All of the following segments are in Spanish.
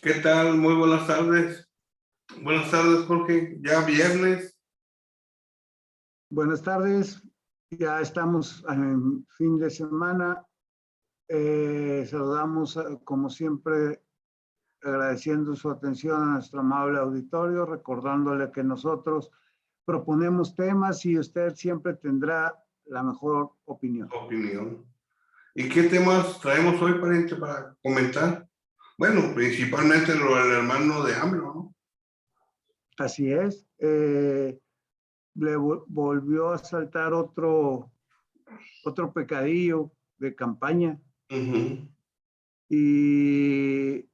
¿Qué tal? Muy buenas tardes. Buenas tardes, Jorge. Ya viernes. Buenas tardes, ya estamos en fin de semana. Saludamos, como siempre, agradeciendo su atención a nuestro amable auditorio, recordándole que nosotros proponemos temas y usted siempre tendrá la mejor opinión. ¿Y qué temas traemos hoy, pariente, para comentar? Bueno, principalmente lo del hermano de AMLO, ¿no? Así es. Le volvió a saltar otro pecadillo de campaña. Y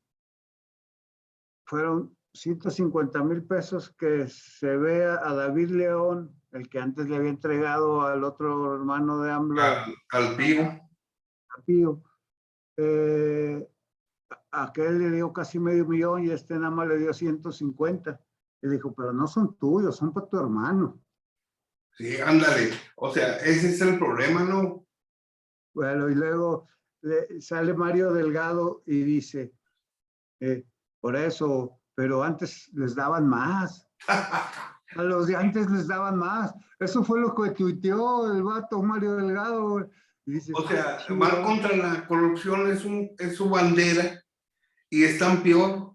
fueron 150,000 pesos que se ve a David León, el que antes le había entregado al otro hermano de AMLO, al Pío. a Pío. Aquel le dio casi $500,000 y este nada más le dio 150. Y dijo, pero no son tuyos, son para tu hermano. Sí, ándale. O sea, ese es el problema, ¿no? Bueno, y luego sale Mario Delgado y dice, por eso, pero antes les daban más. A los de antes les daban más. Eso fue lo que tuiteó el vato Mario Delgado. Y dices, o sea, van contra la corrupción, es su bandera y están peor.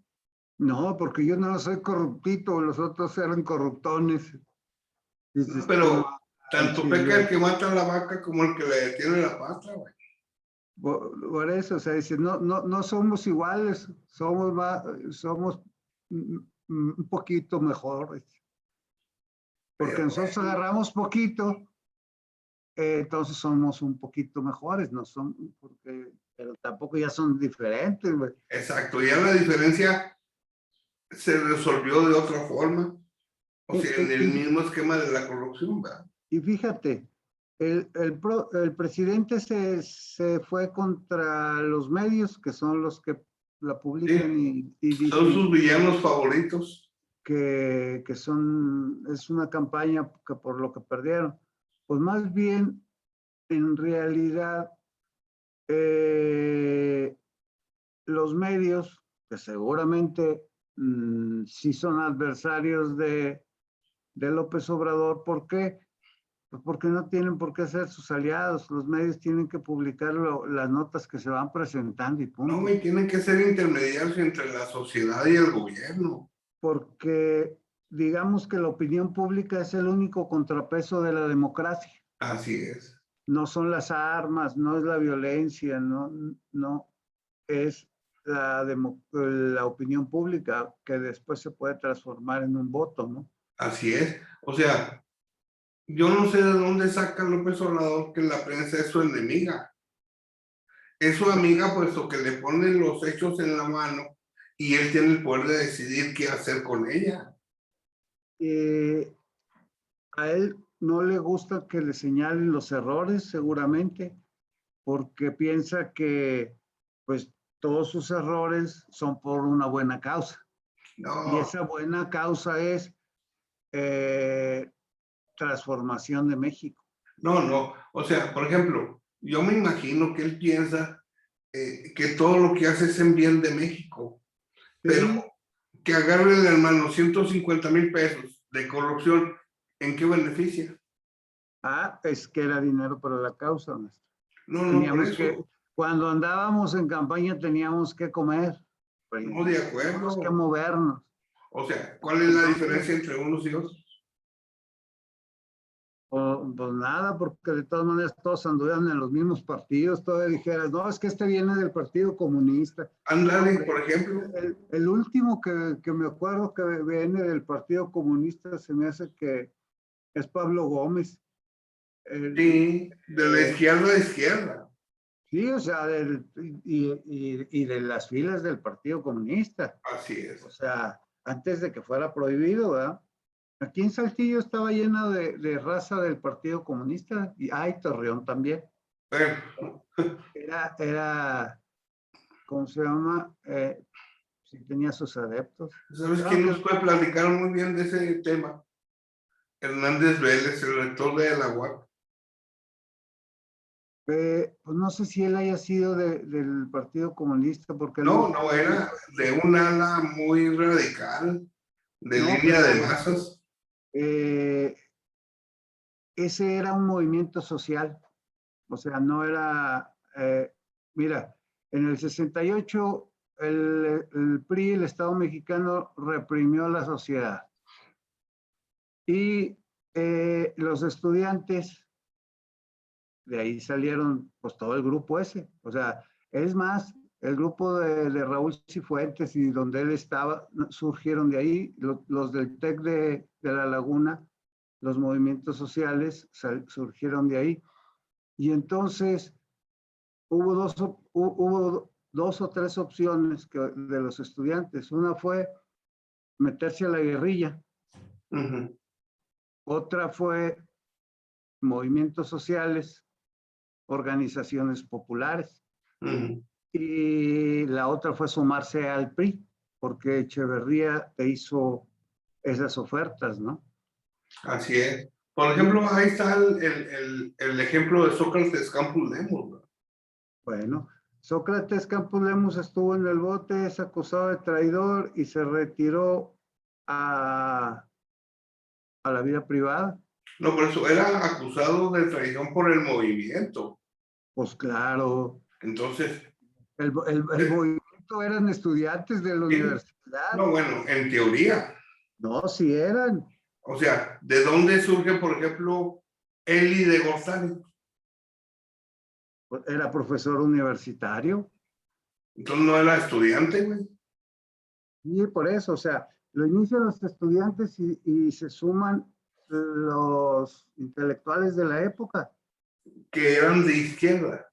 No, porque yo no soy corruptito, los otros eran corruptones. Dices, No, pero no, tanto peca el que mata a la vaca como el que le detiene la pata, güey. Por eso, o sea, dice, no somos iguales, somos un poquito mejor. Porque Pero, nosotros agarramos poquito, entonces somos un poquito mejores, no son, pero tampoco ya son diferentes, güey. Exacto, ya la diferencia se resolvió de otra forma, o sea, en el mismo esquema de la corrupción, ¿verdad? Y fíjate, el presidente se fue contra los medios, que son los que la publican, sí, y dicen, son sus villanos favoritos. Que es una campaña que por lo que perdieron. Pues más bien, en realidad, los medios, que seguramente sí son adversarios de López Obrador, ¿por qué? Pues porque no tienen por qué ser sus aliados. Los medios tienen que publicar las notas que se van presentando y punto. No, y tienen que ser intermediarios entre la sociedad y el gobierno. Porque digamos que la opinión pública es el único contrapeso de la democracia. Así es. No son las armas, no es la violencia, no es la opinión pública que después se puede transformar en un voto, ¿no? Así es. O sea, yo no sé de dónde saca López Obrador que la prensa es su enemiga. Es su amiga puesto que le ponen los hechos en la mano y él tiene el poder de decidir qué hacer con ella. A él no le gusta que le señalen los errores, seguramente, porque piensa que pues todos sus errores son por una buena causa. No. Y esa buena causa es transformación de México. No. O sea, por ejemplo, yo me imagino que él piensa que todo lo que hace es en bien de México. Sí. Pero que agarre el hermano 150,000 pesos de corrupción, ¿en qué beneficia? Es que era dinero para la causa, maestro. No, por eso. Cuando andábamos en campaña teníamos que comer. No, de acuerdo. Teníamos que movernos. O sea, ¿cuál es la diferencia entre unos y otros? Pues nada, porque de todas maneras todos anduvieron en los mismos partidos, todavía dijeras, no, es que este viene del Partido Comunista. Ándale, por ejemplo. El último que me acuerdo que viene del Partido Comunista se me hace que es Pablo Gómez. Sí, de la izquierda a izquierda. Sí, o sea, y de las filas del Partido Comunista. Así es. O sea, antes de que fuera prohibido, ¿verdad? Aquí en Saltillo estaba lleno de raza del Partido Comunista y Torreón también. Bueno. Era, ¿cómo se llama? Sí tenía sus adeptos. ¿Sabes quién nos puede platicar muy bien de ese tema? Hernández Vélez, el rector de la UAP. Pues no sé si él haya sido del Partido Comunista, porque él No, nunca... no, era de un ala muy radical, de No, línea de pero masas. eh, ese era un movimiento social, o sea, no era, mira, en el 68 el PRI, el Estado mexicano, reprimió la sociedad y los estudiantes, de ahí salieron pues todo el grupo ese, o sea, es más, el grupo de Raúl Cifuentes y donde él estaba, surgieron de ahí, los del TEC de La Laguna, los movimientos sociales surgieron de ahí. Y entonces hubo dos o tres opciones de los estudiantes. Una fue meterse a la guerrilla, Ujú, otra fue movimientos sociales, organizaciones populares, ujú. y la otra fue sumarse al PRI, porque Echeverría te hizo esas ofertas, ¿no? Así es. Por Y ejemplo, ahí está el ejemplo de Sócrates Campos Lemos, ¿no? bueno, Sócrates Campos Lemos estuvo en el bote, es acusado de traidor y se retiró a, a la vida privada. No, por eso era acusado de traición por el movimiento. Pues claro, Entonces, el movimiento eran estudiantes de la sí, universidad. no, bueno, en teoría. No, sí eran. O sea, ¿de dónde surge, por ejemplo, Eli de González? Era profesor universitario. Entonces no era estudiante, güey, Y por eso, o sea, lo inician los estudiantes y se suman los intelectuales de la época. que eran de izquierda.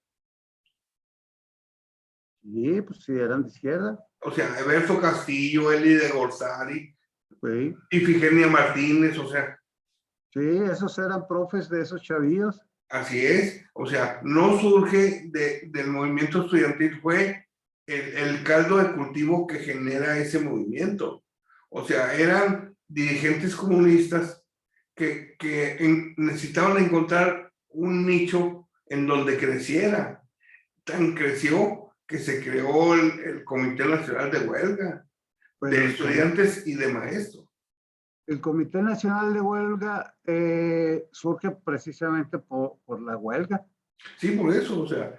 Sí, pues sí, eran de izquierda. O sea, Eberto Castillo, Eli de González, Sí, Ifigenia Martínez, o sea, sí, esos eran profes de esos chavillos. así es. O sea, no surge del movimiento estudiantil, fue el caldo de cultivo que genera ese movimiento. O sea, eran dirigentes comunistas que necesitaban encontrar un nicho en donde creciera. Tan creció que se creó el Comité Nacional de Huelga de Pero estudiantes y de maestros. el Comité Nacional de Huelga surge precisamente por la huelga. Sí, por eso, o sea,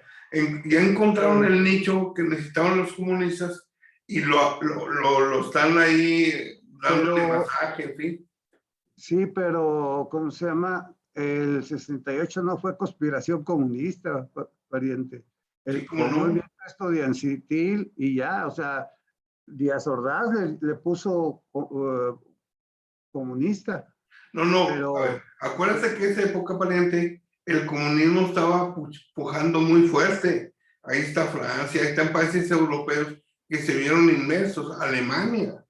ya encontraron Eh, el nicho que necesitaban los comunistas y lo están ahí dándole pero masaje, en fin. sí, pero ¿cómo se llama? El 68 no fue conspiración comunista, pariente. Sí, como Fue no. movimiento estudiantil y ya, o sea, Díaz Ordaz le puso comunista, No, no, a ver, pero acuérdate que esa época, pariente, el comunismo estaba pujando muy fuerte. Ahí está Francia, ahí están países europeos que se vieron inmersos, Alemania.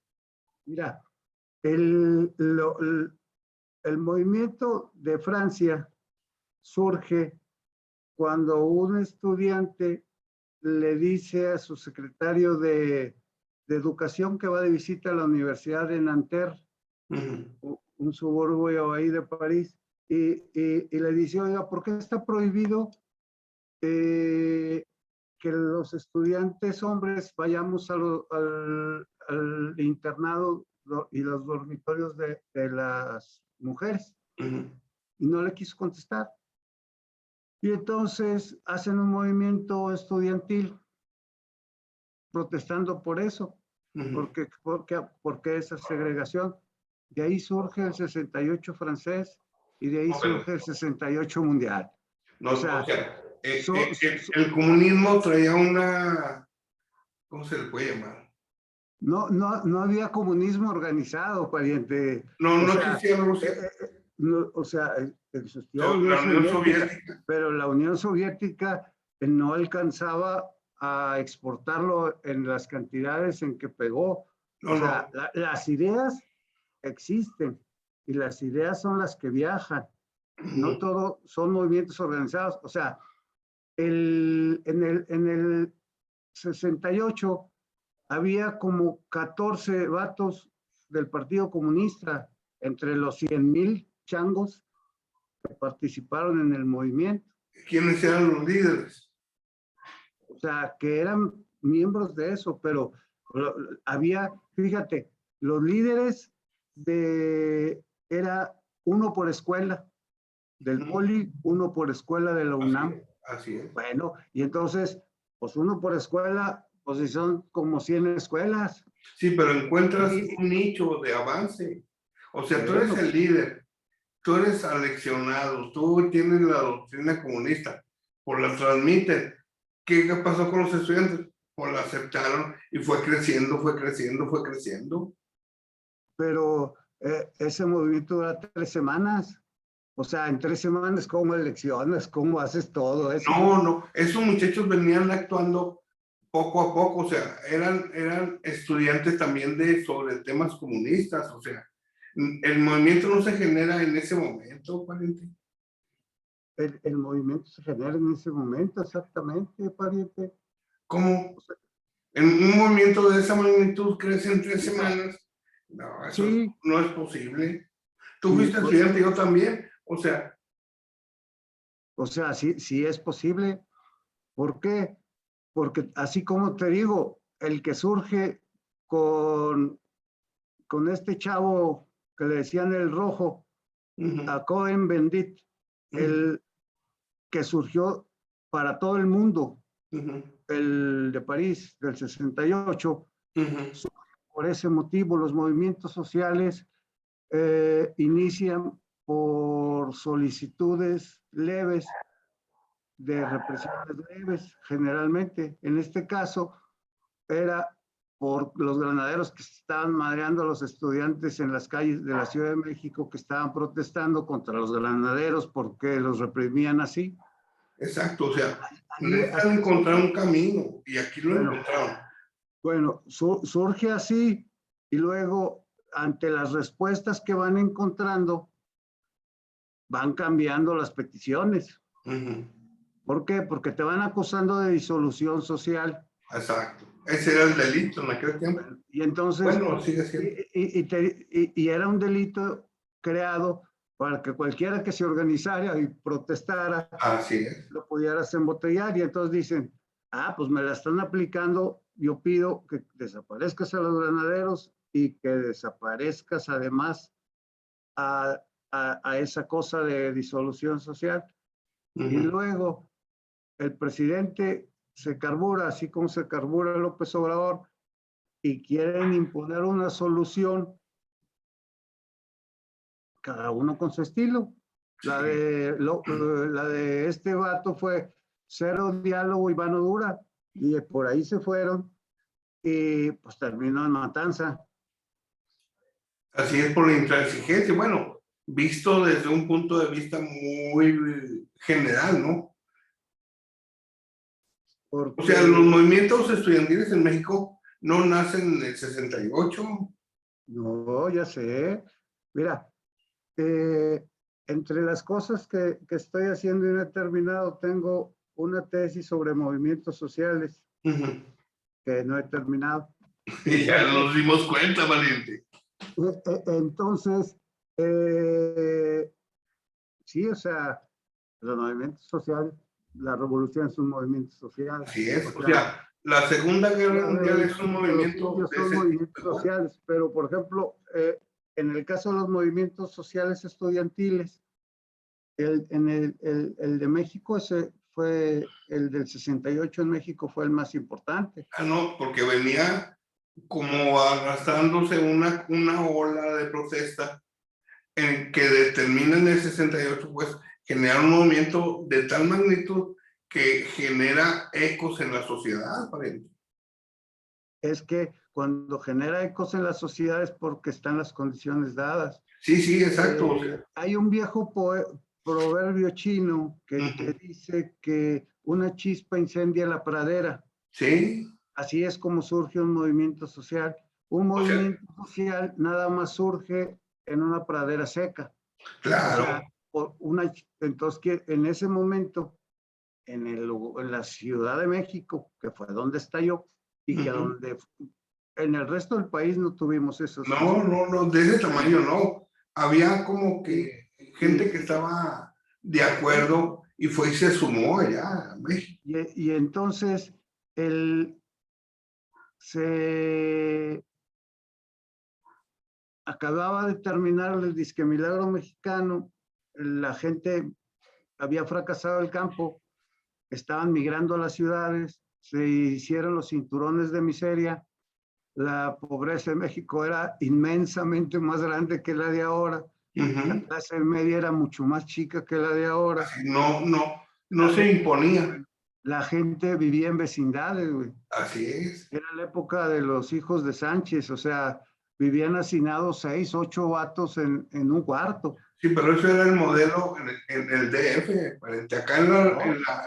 mira, el, lo- el movimiento de Francia surge cuando un estudiante le dice a su secretario de educación que va de visita a la Universidad de Nanterre, Ujú. un suburbio ahí de París, y le dice, oiga, ¿por qué está prohibido que los estudiantes hombres vayamos al internado y los dormitorios de las mujeres? Ujú, Y no le quiso contestar. Y entonces hacen un movimiento estudiantil protestando por eso, ujú. porque esa segregación. De ahí surge el 68 francés y de ahí No, pero, surge el 68 mundial. no, O o sea, sea, so, so, el comunismo traía una, ¿cómo se le puede llamar? no había comunismo organizado, pariente. No, O no sea, existía Rusia, no, o sea, existía la Unión la Unión Soviética, Soviética. pero la Unión Soviética no alcanzaba a exportarlo en las cantidades en que pegó. O No, sea, no. las ideas existen y las ideas son las que viajan. No Ujú, todo son movimientos organizados. O sea, en el 68 había como 14 vatos del Partido Comunista entre los 100,000 changos que participaron en el movimiento. ¿Quiénes eran los líderes? O sea, que eran miembros de eso, pero había, fíjate, los líderes era uno por escuela del Poli, uno por escuela de la UNAM. Así es. Bueno, y entonces, pues uno por escuela, pues si son como 100 escuelas. Sí, pero encuentras Y, un nicho de avance. O sea, tú eres bueno, el líder, tú eres aleccionado, tú tienes la doctrina comunista, pues la transmiten. ¿Qué pasó con los estudiantes? Pues la aceptaron y fue creciendo, fue creciendo, fue creciendo. pero ese movimiento dura 3 semanas. O sea, en 3 semanas, ¿cómo elecciones? ¿Cómo haces todo eso? No, no, esos muchachos venían actuando poco a poco, o sea, eran estudiantes también sobre temas comunistas, o sea, el movimiento no se genera en ese momento, pariente. El movimiento se genera en ese momento, exactamente, pariente. ¿Cómo? En un movimiento de esa magnitud crece en 3 semanas. No, eso Sí, no es posible. Tú sí, fuiste estudiante, yo también. o sea, sí, sí es posible. ¿Por qué? Porque así como te digo, el que surge con, con este chavo que le decían el rojo, a Cohen Bendit, el que surgió para todo el mundo, el de París del 68, por ese motivo los movimientos sociales inician por solicitudes leves de represiones leves, generalmente. En este caso, era por los granaderos que estaban madreando a los estudiantes en las calles de la Ciudad de México, que estaban protestando contra los granaderos porque los reprimían así. Exacto, o sea, Así necesitan encontrar un camino y aquí lo encontraron. Bueno, surge así y luego ante las respuestas que van encontrando, van cambiando las peticiones. ¿Por qué? Porque te van acusando de disolución social. Exacto. Ese era el delito en aquel tiempo. Y entonces, bueno, sigue siendo. Y era un delito creado para que cualquiera que se organizara y protestara, Así es. lo pudieras embotellar. Y entonces dicen, pues me la están aplicando, yo pido que desaparezcas a los granaderos y que desaparezcas además a esa cosa de disolución social. Y luego el presidente se carbura, así como se carbura López Obrador, y quieren imponer una solución, cada uno con su estilo. La de este vato fue cero diálogo y mano dura, y por ahí se fueron, y pues terminó en matanza. Así es, por la intransigencia. Bueno, visto desde un punto de vista muy general, ¿no? Porque, O sea, los movimientos estudiantiles en México no nacen en el 68. no, ya sé. Mira, entre las cosas que estoy haciendo y no he terminado, tengo una tesis sobre movimientos sociales que no he terminado. Y ya nos dimos cuenta, valiente. Entonces, sí, o sea, los movimientos sociales, la revolución es un movimiento social. Así es, o sea, la Segunda Guerra Mundial es un movimiento de son ese movimientos tipo, ¿verdad? sociales, pero por ejemplo, en el caso de los movimientos sociales estudiantiles, el de México, ese fue el del 68 en México, fue el más importante. No, porque venía como arrastrándose una ola de protesta en que determina en el 68, pues, generar un movimiento de tal magnitud que genera ecos en la sociedad, aparente. Es que cuando genera ecos en la sociedad es porque están las condiciones dadas. Sí, sí, exacto. O sea, Hay un viejo proverbio chino que te dice que una chispa incendia la pradera. sí. Así es como surge un movimiento social. Un movimiento social nada más surge en una pradera seca. Claro. O sea, entonces, en ese momento, en la Ciudad de México, que fue donde estalló, y que donde en el resto del país no tuvimos eso. No, de ese tamaño no. Había como que gente que estaba de acuerdo y fue y se sumó allá a México. Y entonces se acababa de terminar el Disque Milagro Mexicano, la gente había fracasado el campo, estaban migrando a las ciudades, se hicieron los cinturones de miseria, la pobreza en México era inmensamente más grande que la de ahora, la clase media era mucho más chica que la de ahora. Así, no se imponía. La gente vivía en vecindades, güey. Así es. Era la época de los hijos de Sánchez, o sea, vivían hacinados 6, 8 vatos en un cuarto. Sí, pero eso era el modelo en el DF. Acá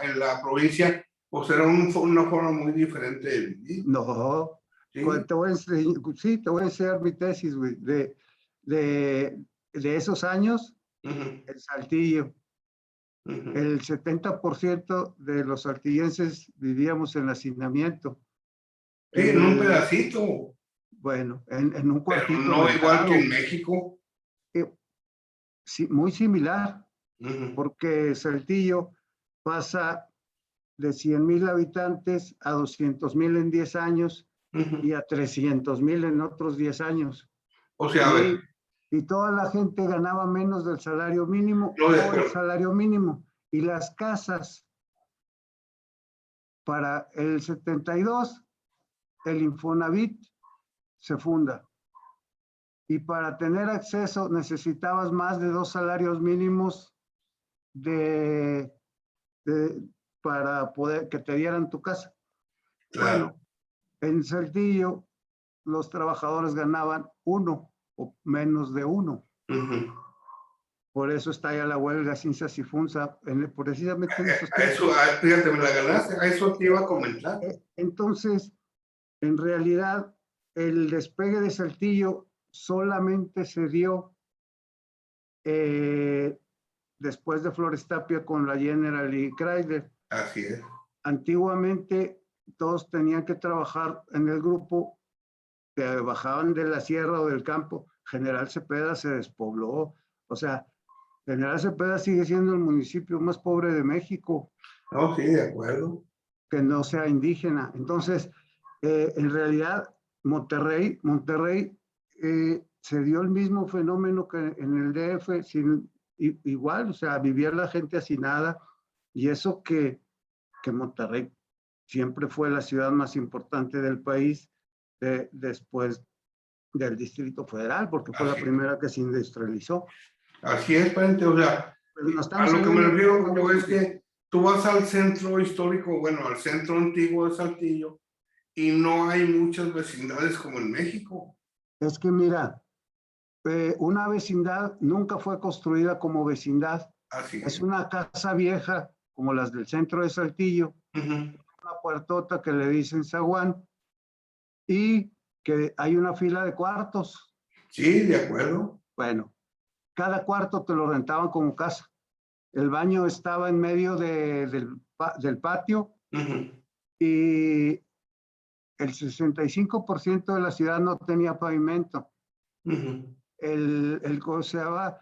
en la provincia, pues era una forma muy diferente de vivir. No, ¿Sí? te voy a enseñar mi tesis, güey, de esos años, el Saltillo. El 70% de los saltillenses vivíamos en hacinamiento. Sí, en un pedacito. Bueno, en un cuartito. Pero no igual rentado. que en México. Sí, muy similar, porque Saltillo pasa de 100,000 habitantes a 200,000 en 10 años y a 300,000 en otros 10 años. O sea, a ver. Y toda la gente ganaba menos del salario mínimo No, o el salario mínimo. Y las casas, para el 72, el Infonavit se funda. Y para tener acceso necesitabas más de 2 salarios mínimos para poder que te dieran tu casa. Claro. Bueno, en Saltillo los trabajadores ganaban 1 o menos de 1. Por eso está ya la huelga Cinzas y Funza, precisamente en esos tiempos. Eso, fíjate, me la ganaste, a eso te iba a comentar. Entonces, en realidad, el despegue de Saltillo solamente se dio después de Flores Tapia con la General y Chrysler. Así es. Antiguamente todos tenían que trabajar en el grupo, que bajaban de la sierra o del campo. General Cepeda se despobló, o sea, General Cepeda sigue siendo el municipio más pobre de México. No, sí, de acuerdo. Que no sea indígena. Entonces, en realidad, Monterrey se dio el mismo fenómeno que en el DF, igual, o sea, vivía la gente hacinada, y eso que Monterrey siempre fue la ciudad más importante del país después del Distrito Federal, porque fue la primera que se industrializó. Así es, pariente, o sea, a lo que me refiero yo es que tú vas al centro histórico, bueno, al centro antiguo de Saltillo, y no hay muchas vecindades como en México. Es que mira, una vecindad nunca fue construida como vecindad. Así es una casa vieja, como las del centro de Saltillo, una puertota que le dicen zaguán, y que hay una fila de cuartos. Sí, de acuerdo. Bueno, cada cuarto te lo rentaban como casa. El baño estaba en medio del patio, y el 65% de la ciudad no tenía pavimento. ¿Cómo se llama?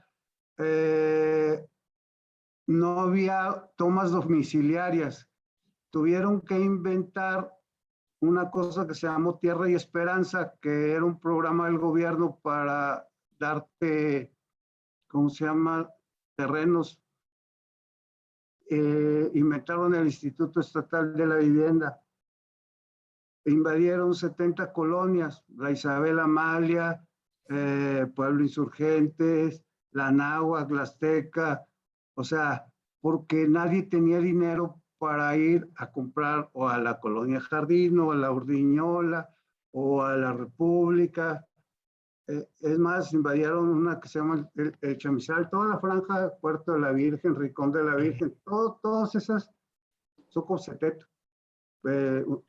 No había tomas domiciliarias. Tuvieron que inventar una cosa que se llamó Tierra y Esperanza, que era un programa del gobierno para darte, ¿cómo se llama?, terrenos. Inventaron el Instituto Estatal de la Vivienda. Invadieron 70 colonias, la Isabel Amalia, Pueblo Insurgentes, la Náhuac, la Azteca, o sea, porque nadie tenía dinero para ir a comprar o a la Colonia Jardín o a la Urdiñola o a la República. Es más, invadieron una que se llama el Chamizal, toda la franja, Puerto de la Virgen, Rincón de la Virgen, todas esas son Coseteto.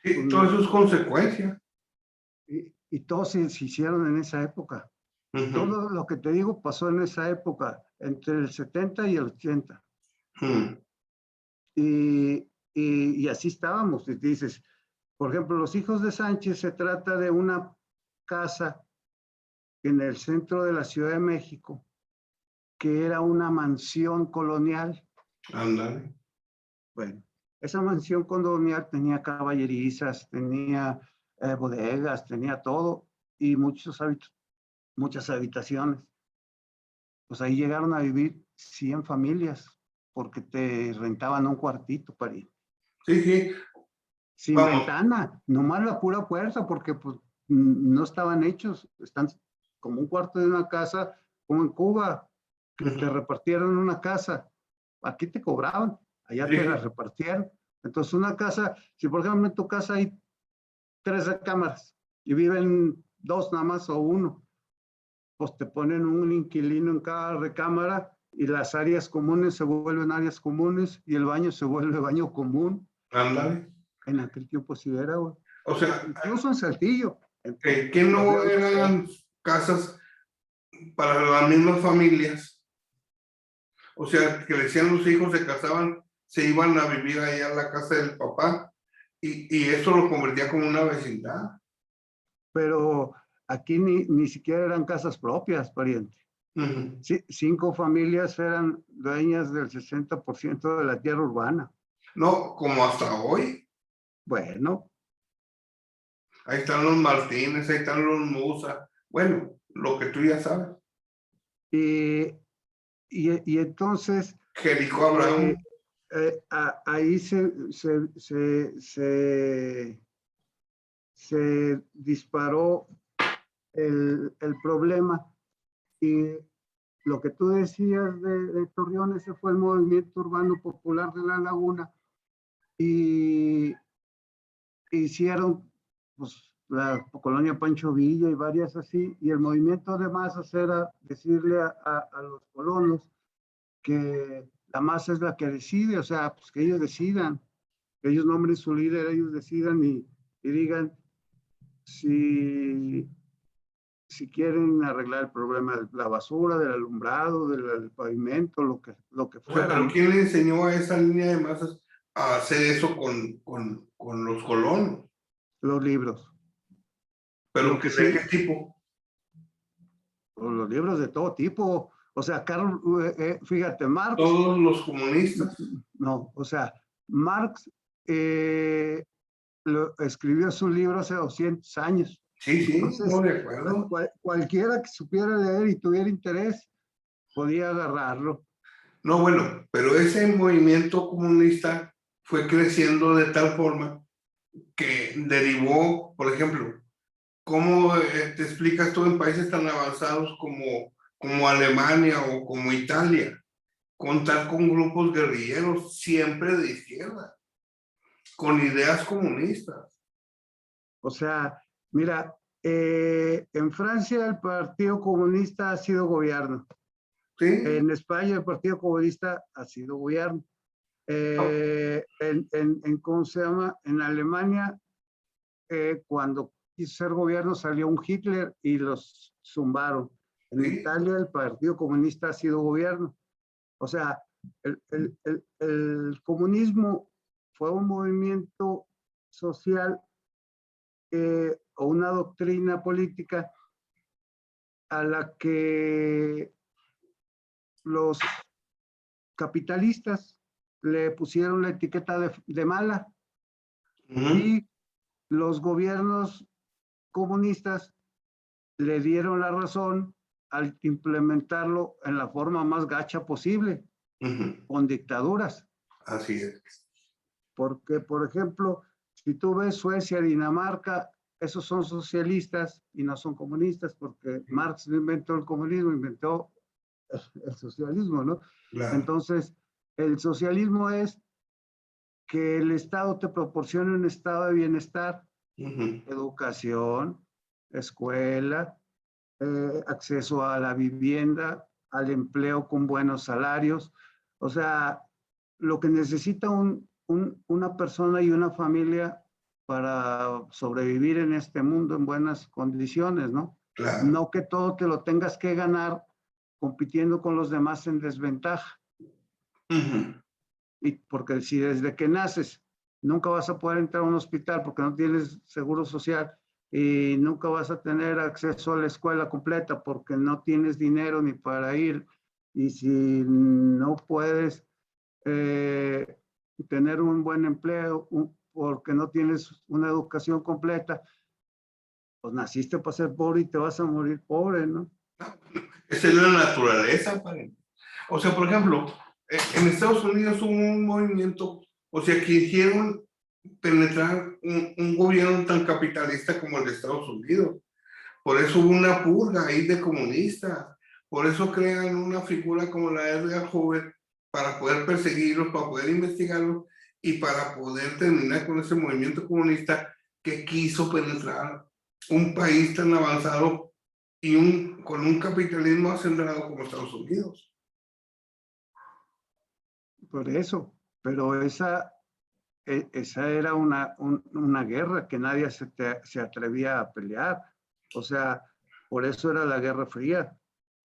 Sí, todo eso es consecuencia. Y todos se hicieron en esa época. Todo lo que te digo pasó en esa época, entre el 70 y el 80. Y así estábamos. Y dices, por ejemplo, Los Hijos de Sánchez se trata de una casa en el centro de la Ciudad de México, que era una mansión colonial. Ándale. Bueno, esa mansión condominial tenía caballerizas, tenía bodegas, tenía todo y muchas habitaciones. Pues ahí llegaron a vivir 100 familias porque te rentaban un cuartito para ir. Sí, sí, Sin vamos. ventana, nomás la pura fuerza porque pues no estaban hechos, están como un cuarto de una casa, como en Cuba, que te repartieron una casa. Aquí te cobraban, allá te la Sí, repartieron. Entonces una casa, si por ejemplo en tu casa hay 3 recámaras y viven 2 nada más o 1, pues te ponen un inquilino en cada recámara y las áreas comunes se vuelven áreas comunes y el baño se vuelve baño común. ándale. En aquel tiempo sí era, güey. O sea, Incluso en Saltillo. que no Había otro pedo. eran casas para las mismas familias. O sea, que decían los hijos, se casaban, se iban a vivir ahí a la casa del papá y eso lo convertía como una vecindad. Pero aquí ni siquiera eran casas propias, pariente. Ujú. Sí, 5 familias eran dueñas del 60% de la tierra urbana. No, como hasta hoy. Bueno, Ahí están los Martínez, ahí están los Musa. Bueno, lo que tú ya sabes. y, y entonces Jericó Abraham. ahí se disparó el problema. Y lo que tú decías de Torreón, ese fue el movimiento urbano popular de la Laguna, y hicieron pues, la colonia Pancho Villa y varias así, y el movimiento de masas era decirle a los colonos que la masa es la que decide, o sea, pues que ellos decidan, que ellos nombren su líder, ellos decidan y digan si quieren arreglar el problema de la basura, del alumbrado, del pavimento, lo que O sea, fuera, pero ¿no? ¿quién le enseñó a esa línea de masas a hacer eso con los colonos? Los libros. ¿Pero Lo que de sí, qué tipo? los libros de todo tipo. O sea, Carlos, fíjate, Marx, Todos los comunistas. no, o sea, Marx escribió su libro hace 200 años. Sí, sí, no Entonces, de acuerdo. cualquiera que supiera leer y tuviera interés podía agarrarlo. No, bueno, pero ese movimiento comunista fue creciendo de tal forma que derivó, por ejemplo, ¿cómo te explicas tú en países tan avanzados como Alemania o como Italia? Contar con grupos guerrilleros siempre de izquierda, con ideas comunistas. O sea, mira, en Francia el Partido Comunista ha sido gobierno. ¿Sí? En España el Partido Comunista ha sido gobierno. ¿Cómo se llama? En Alemania, cuando quiso ser gobierno, salió un Hitler y los zumbaron. En Sí. Italia, el Partido Comunista ha sido gobierno. O sea, el comunismo fue un movimiento social o una doctrina política a la que los capitalistas le pusieron la etiqueta de mala y los gobiernos comunistas le dieron la razón al implementarlo en la forma más gacha posible, con dictaduras. Así es. Porque, por ejemplo, si tú ves Suecia, Dinamarca, esos son socialistas y no son comunistas, porque Marx no inventó el comunismo, inventó el socialismo, ¿no? Claro. Entonces, el socialismo es que el Estado te proporcione un estado de bienestar, educación, escuela, acceso a la vivienda, al empleo con buenos salarios. O sea, lo que necesita una persona y una familia para sobrevivir en este mundo en buenas condiciones, ¿no? Claro. No que todo te lo tengas que ganar compitiendo con los demás en desventaja. Y porque si desde que naces nunca vas a poder entrar a un hospital porque no tienes seguro social y nunca vas a tener acceso a la escuela completa porque no tienes dinero ni para ir, y si no puedes tener un buen empleo, porque no tienes una educación completa, pues naciste para ser pobre y te vas a morir pobre, ¿no? Esa es la naturaleza, padre. O sea, por ejemplo, en Estados Unidos hubo un movimiento, o sea, quisieron penetrar un gobierno tan capitalista como el de Estados Unidos. Por eso hubo una purga ahí de comunistas. Por eso crean una figura como la de Edgar Hoover para poder perseguirlos, para poder investigarlos y para poder terminar con ese movimiento comunista que quiso penetrar un país tan avanzado y con un capitalismo acelerado como Estados Unidos. Por eso, pero esa era una guerra que nadie se atrevía a pelear. O sea, por eso era la Guerra Fría.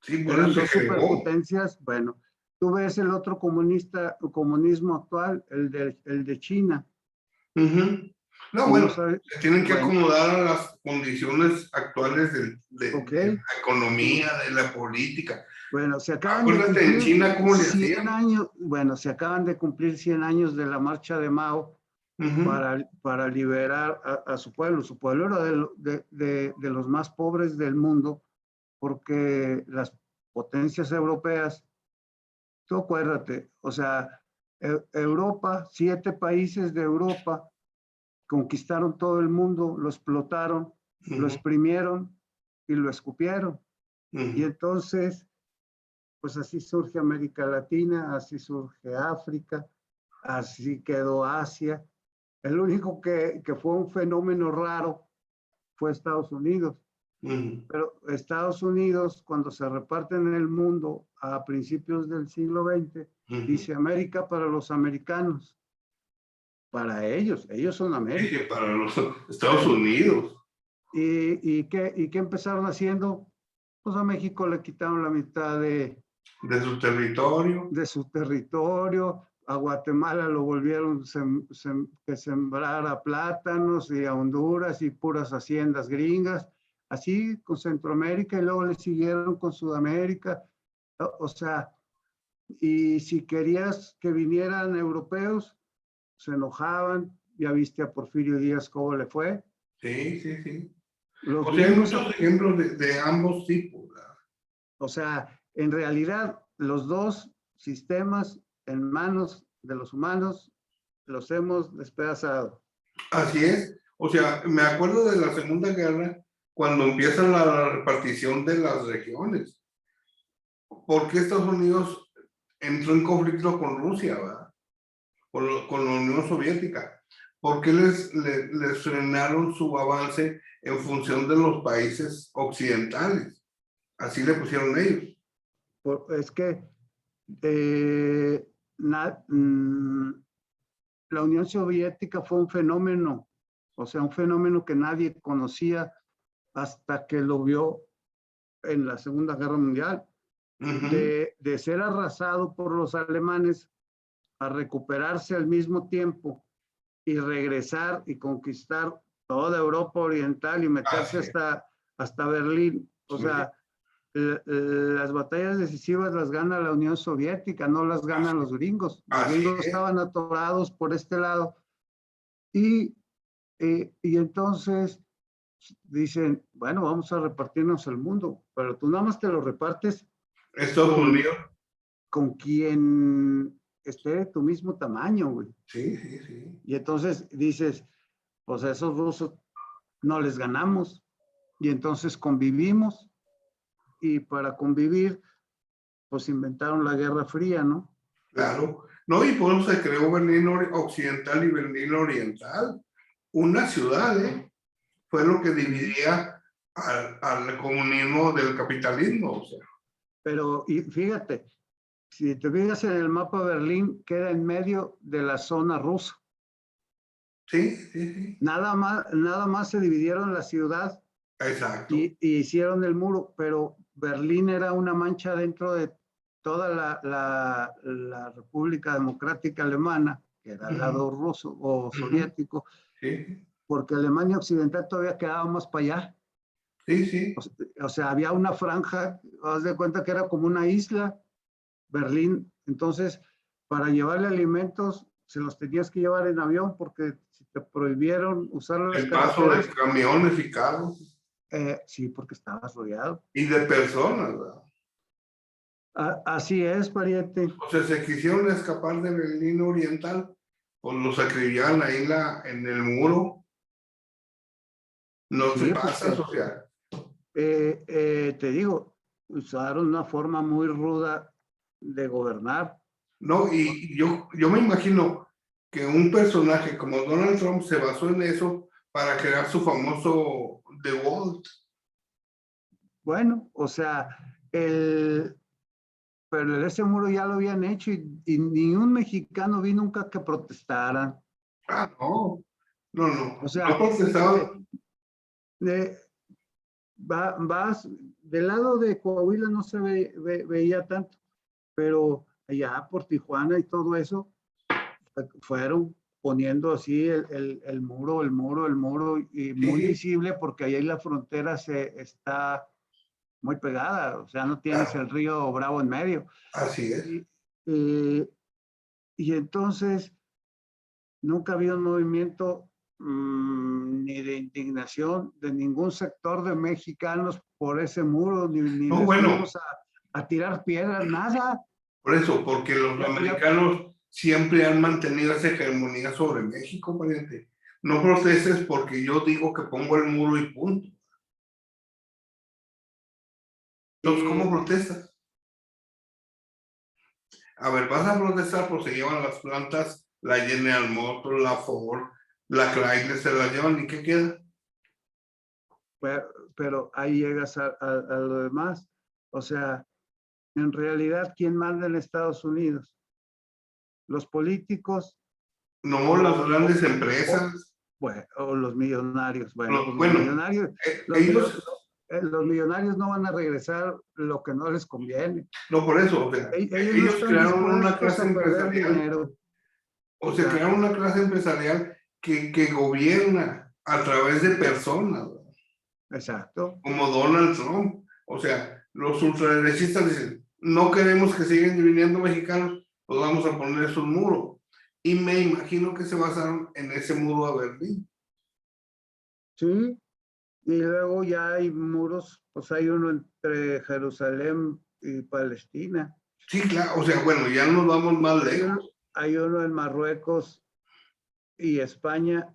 Sí, por Eran eso dos se creó. superpotencias. Bueno, tú ves el otro comunismo actual, el de China. No, No bueno, sabe, se tienen que bueno, acomodar a las condiciones actuales de ok. la economía, de la política. Bueno, se acaban de Acuérdate en cumplir China cómo le 100 hacían. años, bueno, se acaban de cumplir 100 años de la marcha de Mao para liberar a su pueblo. Su pueblo era de los más pobres del mundo, porque las potencias europeas, tú acuérdate, o sea, Europa, 7 países de Europa conquistaron todo el mundo, lo explotaron, lo exprimieron y lo escupieron. Y entonces, pues así surge América Latina, así surge África, así quedó Asia. El único que fue un fenómeno raro fue Estados Unidos. Pero Estados Unidos, cuando se reparte en el mundo a principios del siglo XX, dice América para los americanos. Para ellos son América. Sí, para los Estados Unidos. ¿Y qué empezaron haciendo? Pues a México le quitaron la mitad de su territorio. De su territorio. A Guatemala lo volvieron que sembrara plátanos, y a Honduras y puras haciendas gringas. Así con Centroamérica, y luego le siguieron con Sudamérica. O sea, y si querías que vinieran europeos, se enojaban. Ya viste a Porfirio Díaz cómo le fue. Sí, sí, sí. Los o sea, hay gringos, muchos ejemplos de ambos tipos, ¿verdad? O sea, en realidad, los dos sistemas en manos de los humanos los hemos despedazado. Así es. O sea, me acuerdo de la Segunda Guerra, cuando empieza la repartición de las regiones. ¿Por qué Estados Unidos entró en conflicto con Rusia, ¿verdad? Con la Unión Soviética? ¿Por qué les frenaron su avance en función de los países occidentales? Así le pusieron ellos. Es que la Unión Soviética fue un fenómeno, o sea, un fenómeno que nadie conocía hasta que lo vio en la Segunda Guerra Mundial. De ser arrasado por los alemanes a recuperarse al mismo tiempo y regresar y conquistar toda Europa Oriental y meterse hasta Berlín. O sea, las batallas decisivas las gana la Unión Soviética, no las ganan los gringos. Los gringos estaban atorados por este lado. Y entonces dicen, bueno, vamos a repartirnos el mundo, pero tú nada más te lo repartes Estados Unidos. Con quien esté de tu mismo tamaño, güey. Sí, sí, sí. Y entonces dices, pues a esos rusos no les ganamos. Y entonces convivimos. Y para convivir, pues inventaron la Guerra Fría, ¿no? Claro. No, y por eso se creó Berlín Occidental y Berlín Oriental. Una ciudad, fue lo que dividía al comunismo del capitalismo. O sea. Pero, y fíjate, si te fijas en el mapa, Berlín queda en medio de la zona rusa. Sí, sí, sí. Nada más se dividieron la ciudad. Exacto. Y hicieron el muro, pero Berlín era una mancha dentro de toda la República Democrática Alemana, que era al lado ruso o soviético, sí. Porque Alemania Occidental todavía quedaba más para allá. Sí, sí. O sea, había una franja, haz de cuenta que era como una isla, Berlín. Entonces, para llevarle alimentos, se los tenías que llevar en avión porque si te prohibieron usar las El paso de carreteras, camiones y carros sí, porque estabas rodeado. y de personas, ¿verdad? Así es, pariente. O sea, se quisieron escapar de Berlín Oriental, pues los acribillaban ahí en el muro. No se Sí, pasa, porque social. te digo, usaron una forma muy ruda de gobernar. No, y yo me imagino que un personaje como Donald Trump se basó en eso para crear su famoso The Wall. Bueno, o sea, pero ese muro ya lo habían hecho y ni un mexicano vi nunca que protestaran. Ah, no, no, O no, no sea, protestaban. de- vas del lado de Coahuila no se veía tanto, pero allá por Tijuana y todo eso, fueron poniendo así el muro, y Sí, muy sí, visible porque ahí la frontera está muy pegada, o sea, no tienes el río Bravo en medio. así es. Y, eh, y entonces nunca había un movimiento ni de indignación de ningún sector de mexicanos por ese muro, ni No, les bueno, fuimos a tirar piedras, nada. por eso, porque los Ya, americanos siempre han mantenido esa hegemonía sobre México, pariente. No protestes porque yo digo que pongo el muro y punto. Entonces, ¿cómo y, protestas? A ver, vas a protestar porque se llevan las plantas, la General Motors, la Ford, la Chrysler, se la llevan y ¿qué queda? pero ahí llegas a lo demás. O sea, en realidad, ¿quién manda en Estados Unidos? ¿Los políticos No las o, grandes o, empresas, bueno, o los millonarios? Bueno, pues los bueno, millonarios, los, ellos, los millonarios no van a regresar lo que no les conviene. no por eso, o sea, Ellos no ellos están crearon una dispuestos clase a perder empresarial, dinero. o O sea, sea, crearon una clase empresarial que gobierna a través de personas, ¿no? exacto. Como Donald Trump. O sea, los ultraderechistas dicen, no queremos que sigan viniendo mexicanos, pues vamos a poner esos muros. Y me imagino que se basaron en ese muro a Berlín. Sí. Y luego ya hay muros, pues hay uno entre Jerusalén y Palestina. Sí, claro, o sea, bueno, ya nos vamos más lejos. Hay uno en Marruecos y España,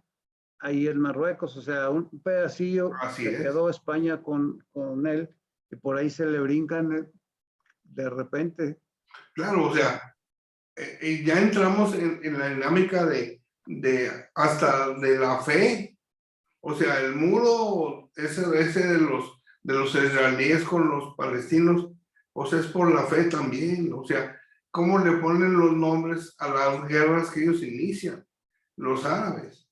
ahí en Marruecos, o sea, un pedacillo Así se es. quedó España con él y por ahí se le brincan de repente. Claro, o sea, ya entramos en la dinámica hasta de la fe. O sea, el muro ese de los israelíes con los palestinos, o sea, es por la fe también. O sea, ¿cómo le ponen los nombres a las guerras que ellos inician? Los árabes.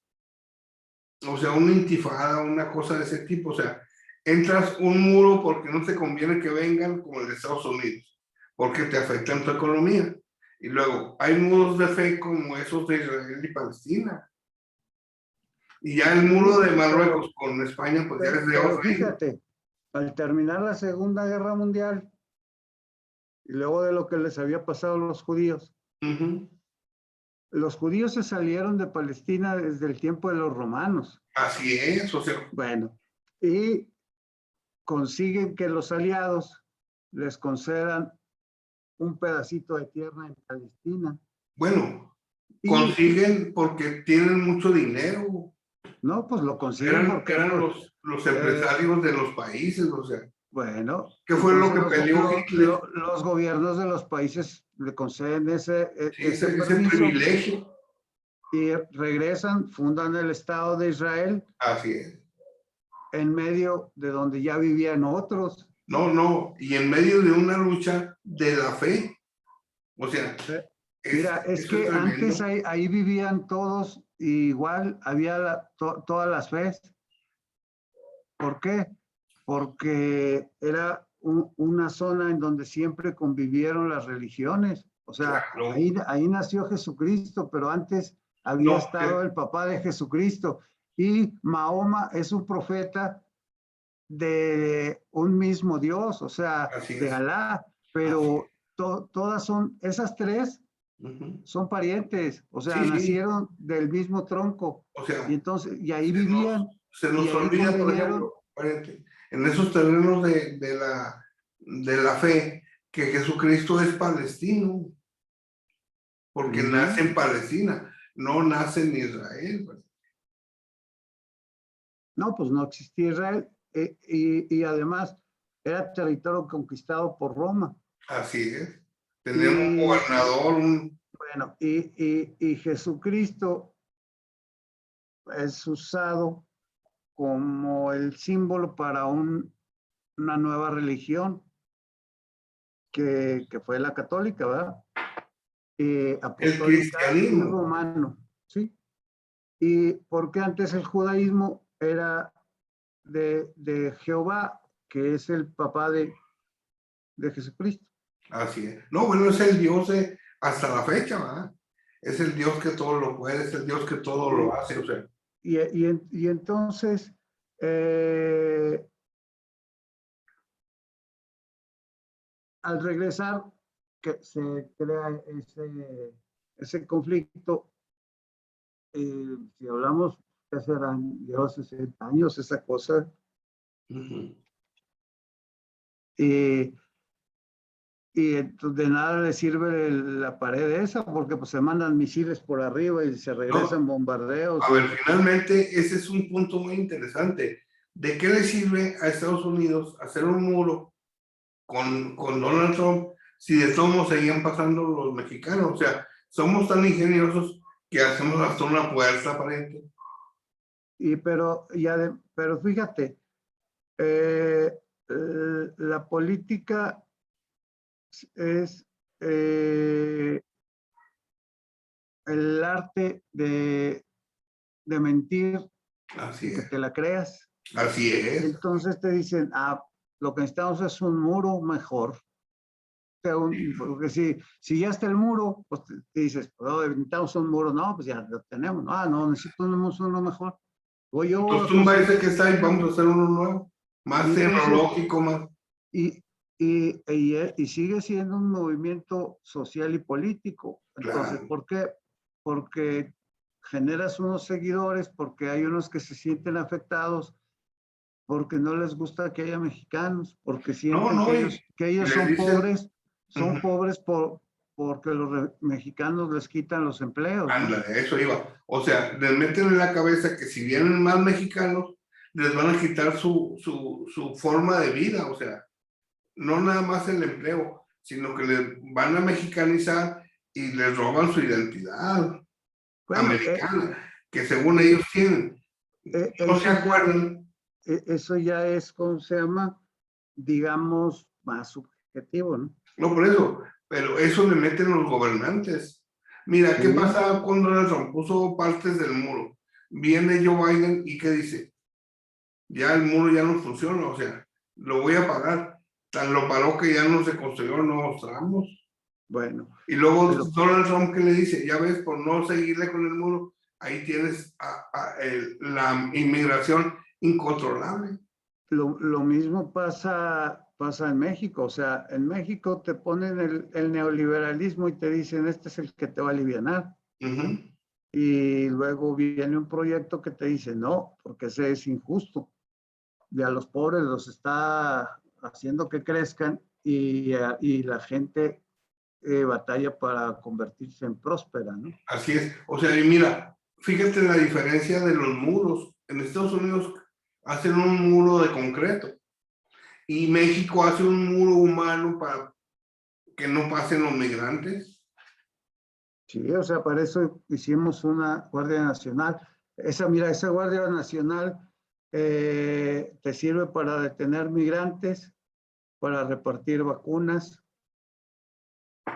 O sea, una intifada, una cosa de ese tipo. O sea, entras un muro porque no te conviene que vengan como el de Estados Unidos, porque te afectan tu economía. Y luego, hay muros de fe como esos de Israel y Palestina. Y ya el muro Sí, de Marruecos con España, pues ya es de pero otra índole. fíjate, al terminar la Segunda Guerra Mundial y luego de lo que les había pasado a Ujú. los judíos se salieron de Palestina desde el tiempo de los romanos. Así es, o sea, Bueno, y consiguen que los aliados les concedan un pedacito de tierra en Palestina. bueno, Y consiguen porque tienen mucho dinero. no, pues lo consiguen porque, Eran pues, los eh, empresarios de los países, o sea, bueno, ¿qué fue lo entonces que peleó Hitler? los gobiernos de los países le conceden Sí, ese ese permiso privilegio. y regresan, fundan el Estado de Israel Así es. en medio de donde ya vivían otros. No, no, y en medio de una lucha de la fe, o sea, Eh, Mira, es eso es que antes tremendo. ahí vivían todos, y igual había todas las fe. ¿Por qué? Porque era una zona en donde siempre convivieron las religiones. O sea, Claro, ahí nació Jesucristo, pero antes había no, estado el papá de Jesucristo. Y Mahoma es un profeta de un mismo Dios, o sea, así de es, Alá, así es. pero todas son esas tres, son parientes, o sea, Sí, sí. nacieron del mismo tronco. O sea, Y entonces, y ahí vivían. se nos y ahí olvida, por convivieron. ejemplo, espérate, en esos terrenos de la fe, que Jesucristo es palestino, porque nace en Palestina, no nace en Israel. Pues. No, pues no existía Israel, y además era territorio conquistado por Roma. Así es. Tener un Y gobernador, bueno, y Jesucristo es usado como el símbolo para una nueva religión que fue la católica, ¿verdad? el Apostólica y cristianismo. romano, ¿sí? Y porque antes el judaísmo era de Jehová, que es el papá de Jesucristo. Así es. No, bueno, es el Dios hasta la fecha, ¿verdad? Es el Dios que todo lo puede, es el Dios que todo lo hace, o sea. Y entonces, al regresar, que se crea ese conflicto, si hablamos, que serán ya 60 años esa cosa, y entonces de nada le sirve la pared esa, porque pues se mandan misiles por arriba y se regresan No, bombardeos. a ver, finalmente ese es un punto muy interesante. ¿De qué le sirve a Estados Unidos hacer un muro con Donald Trump si de todos modos seguían pasando los mexicanos? O sea, somos tan ingeniosos que hacemos hasta una puerta aparente. Pero fíjate, eh, la política es el arte de mentir Así y que es. te la creas. Así es. Entonces te dicen, lo que necesitamos es un muro mejor. Porque si ya está el muro, pues te dices, oh, necesitamos un muro. No, pues ya lo tenemos. No, necesitamos uno mejor. O yo voy Entonces a tumba construir. ese que está y vamos a hacer uno nuevo, Y más entonces, tecnológico, más. y sigue siendo un movimiento social y político. Entonces, Claro. ¿por qué? Porque generas unos seguidores, porque hay unos que se sienten afectados, porque no les gusta que haya mexicanos, porque No, sienten no, y que ellos les dicen, son pobres porque los mexicanos les quitan los empleos, ¿no? ándale, eso iba. O sea, les meten en la cabeza que si vienen más mexicanos, les van a quitar su forma de vida. O sea, no nada más el empleo, sino que les van a mexicanizar y les roban su identidad Bueno, americana, que según ellos tienen. No se acuerdan. eso ya es, ¿cómo se llama? Digamos, más subjetivo, ¿no? No por eso, pero eso le meten los gobernantes. Mira, ¿qué Sí. pasaba cuando Donald Trump puso partes del muro? Viene Joe Biden y ¿qué dice? Ya el muro ya no funciona, o sea, lo voy a pagar. Tan lo paró que ya no se construyeron nuevos tramos. Bueno, Y luego lo, Donald Trump que le dice, ya ves, por no seguirle con el muro, ahí tienes la inmigración incontrolable. lo mismo pasa en México. O sea, en México te ponen el neoliberalismo y te dicen, este es el que te va a alivianar. Y luego viene un proyecto que te dice, no, porque ese es injusto. Y a los pobres los está haciendo que crezcan y la gente batalla para convertirse en próspera, ¿no? Así es. O sea, y mira, fíjate la diferencia de los muros. En Estados Unidos hacen un muro de concreto y México hace un muro humano para que no pasen los migrantes. Sí, o sea, para eso hicimos una Guardia Nacional. Mira, esa Guardia Nacional te sirve para detener migrantes, para repartir vacunas,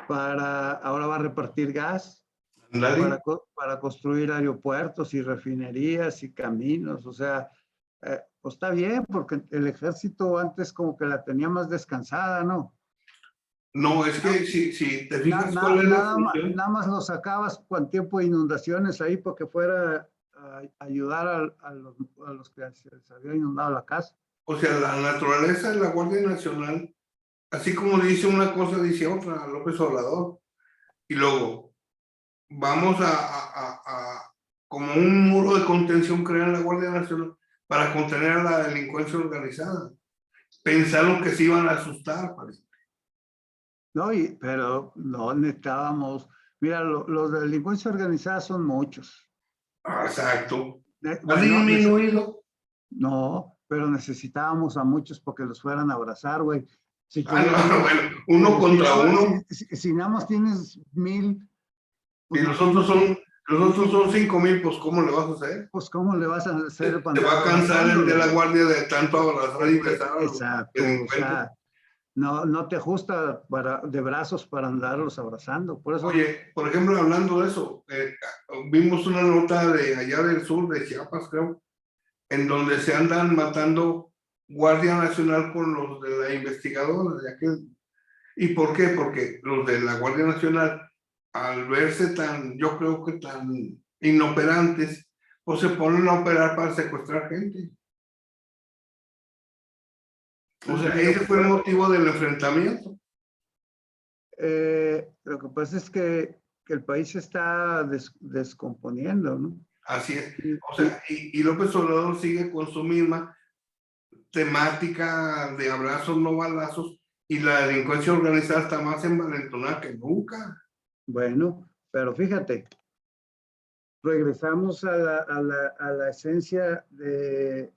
ahora va a repartir gas, Andale. para construir aeropuertos y refinerías y caminos. O sea, pues está bien, porque el ejército antes como que la tenía más descansada, ¿no? No, es que si te fijas cuál es la función. Nada más lo sacabas con tiempo de inundaciones ahí porque fuera a ayudar a los que se les había inundado la casa. O sea, la naturaleza de la Guardia Nacional, así como dice una cosa, dice otra, López Obrador. Y luego, vamos como un muro de contención crear la Guardia Nacional para contener a la delincuencia organizada. Pensaron que se iban a asustar, parece. No, pero no necesitábamos. Mira, los de delincuencia organizada son muchos. Exacto. ¿Ha Bueno, disminuido? no, pero necesitábamos a muchos porque los fueran a abrazar, güey. Si No, tuviéramos, bueno, uno contra uno. si nada más tienes 1000, Y pues los otros imagínate, son 5,000, pues ¿cómo le vas a hacer? pues cómo le vas a hacer para Te va a andar cansar el de la abrazándolos? guardia de tanto abrazar y besar a los Exacto, o delincuentes. sea, no te ajusta de brazos para andarlos abrazando. Por eso, Oye, por ejemplo, hablando de eso, vimos una nota de allá del sur, de Chiapas, creo, en donde se andan matando Guardia Nacional con los de la investigadora de aquel. ¿Y por qué? Porque los de la Guardia Nacional, al verse tan, yo creo que tan inoperantes, pues se ponen a operar para secuestrar gente. O sea, ese fue el motivo del enfrentamiento. lo que pasa es que el país se está descomponiendo, ¿no? Así es. Y, O sea, y López Obrador sigue con su misma temática de abrazos, no balazos, y la delincuencia organizada está más envalentonada que nunca. bueno, pero fíjate, regresamos a la esencia de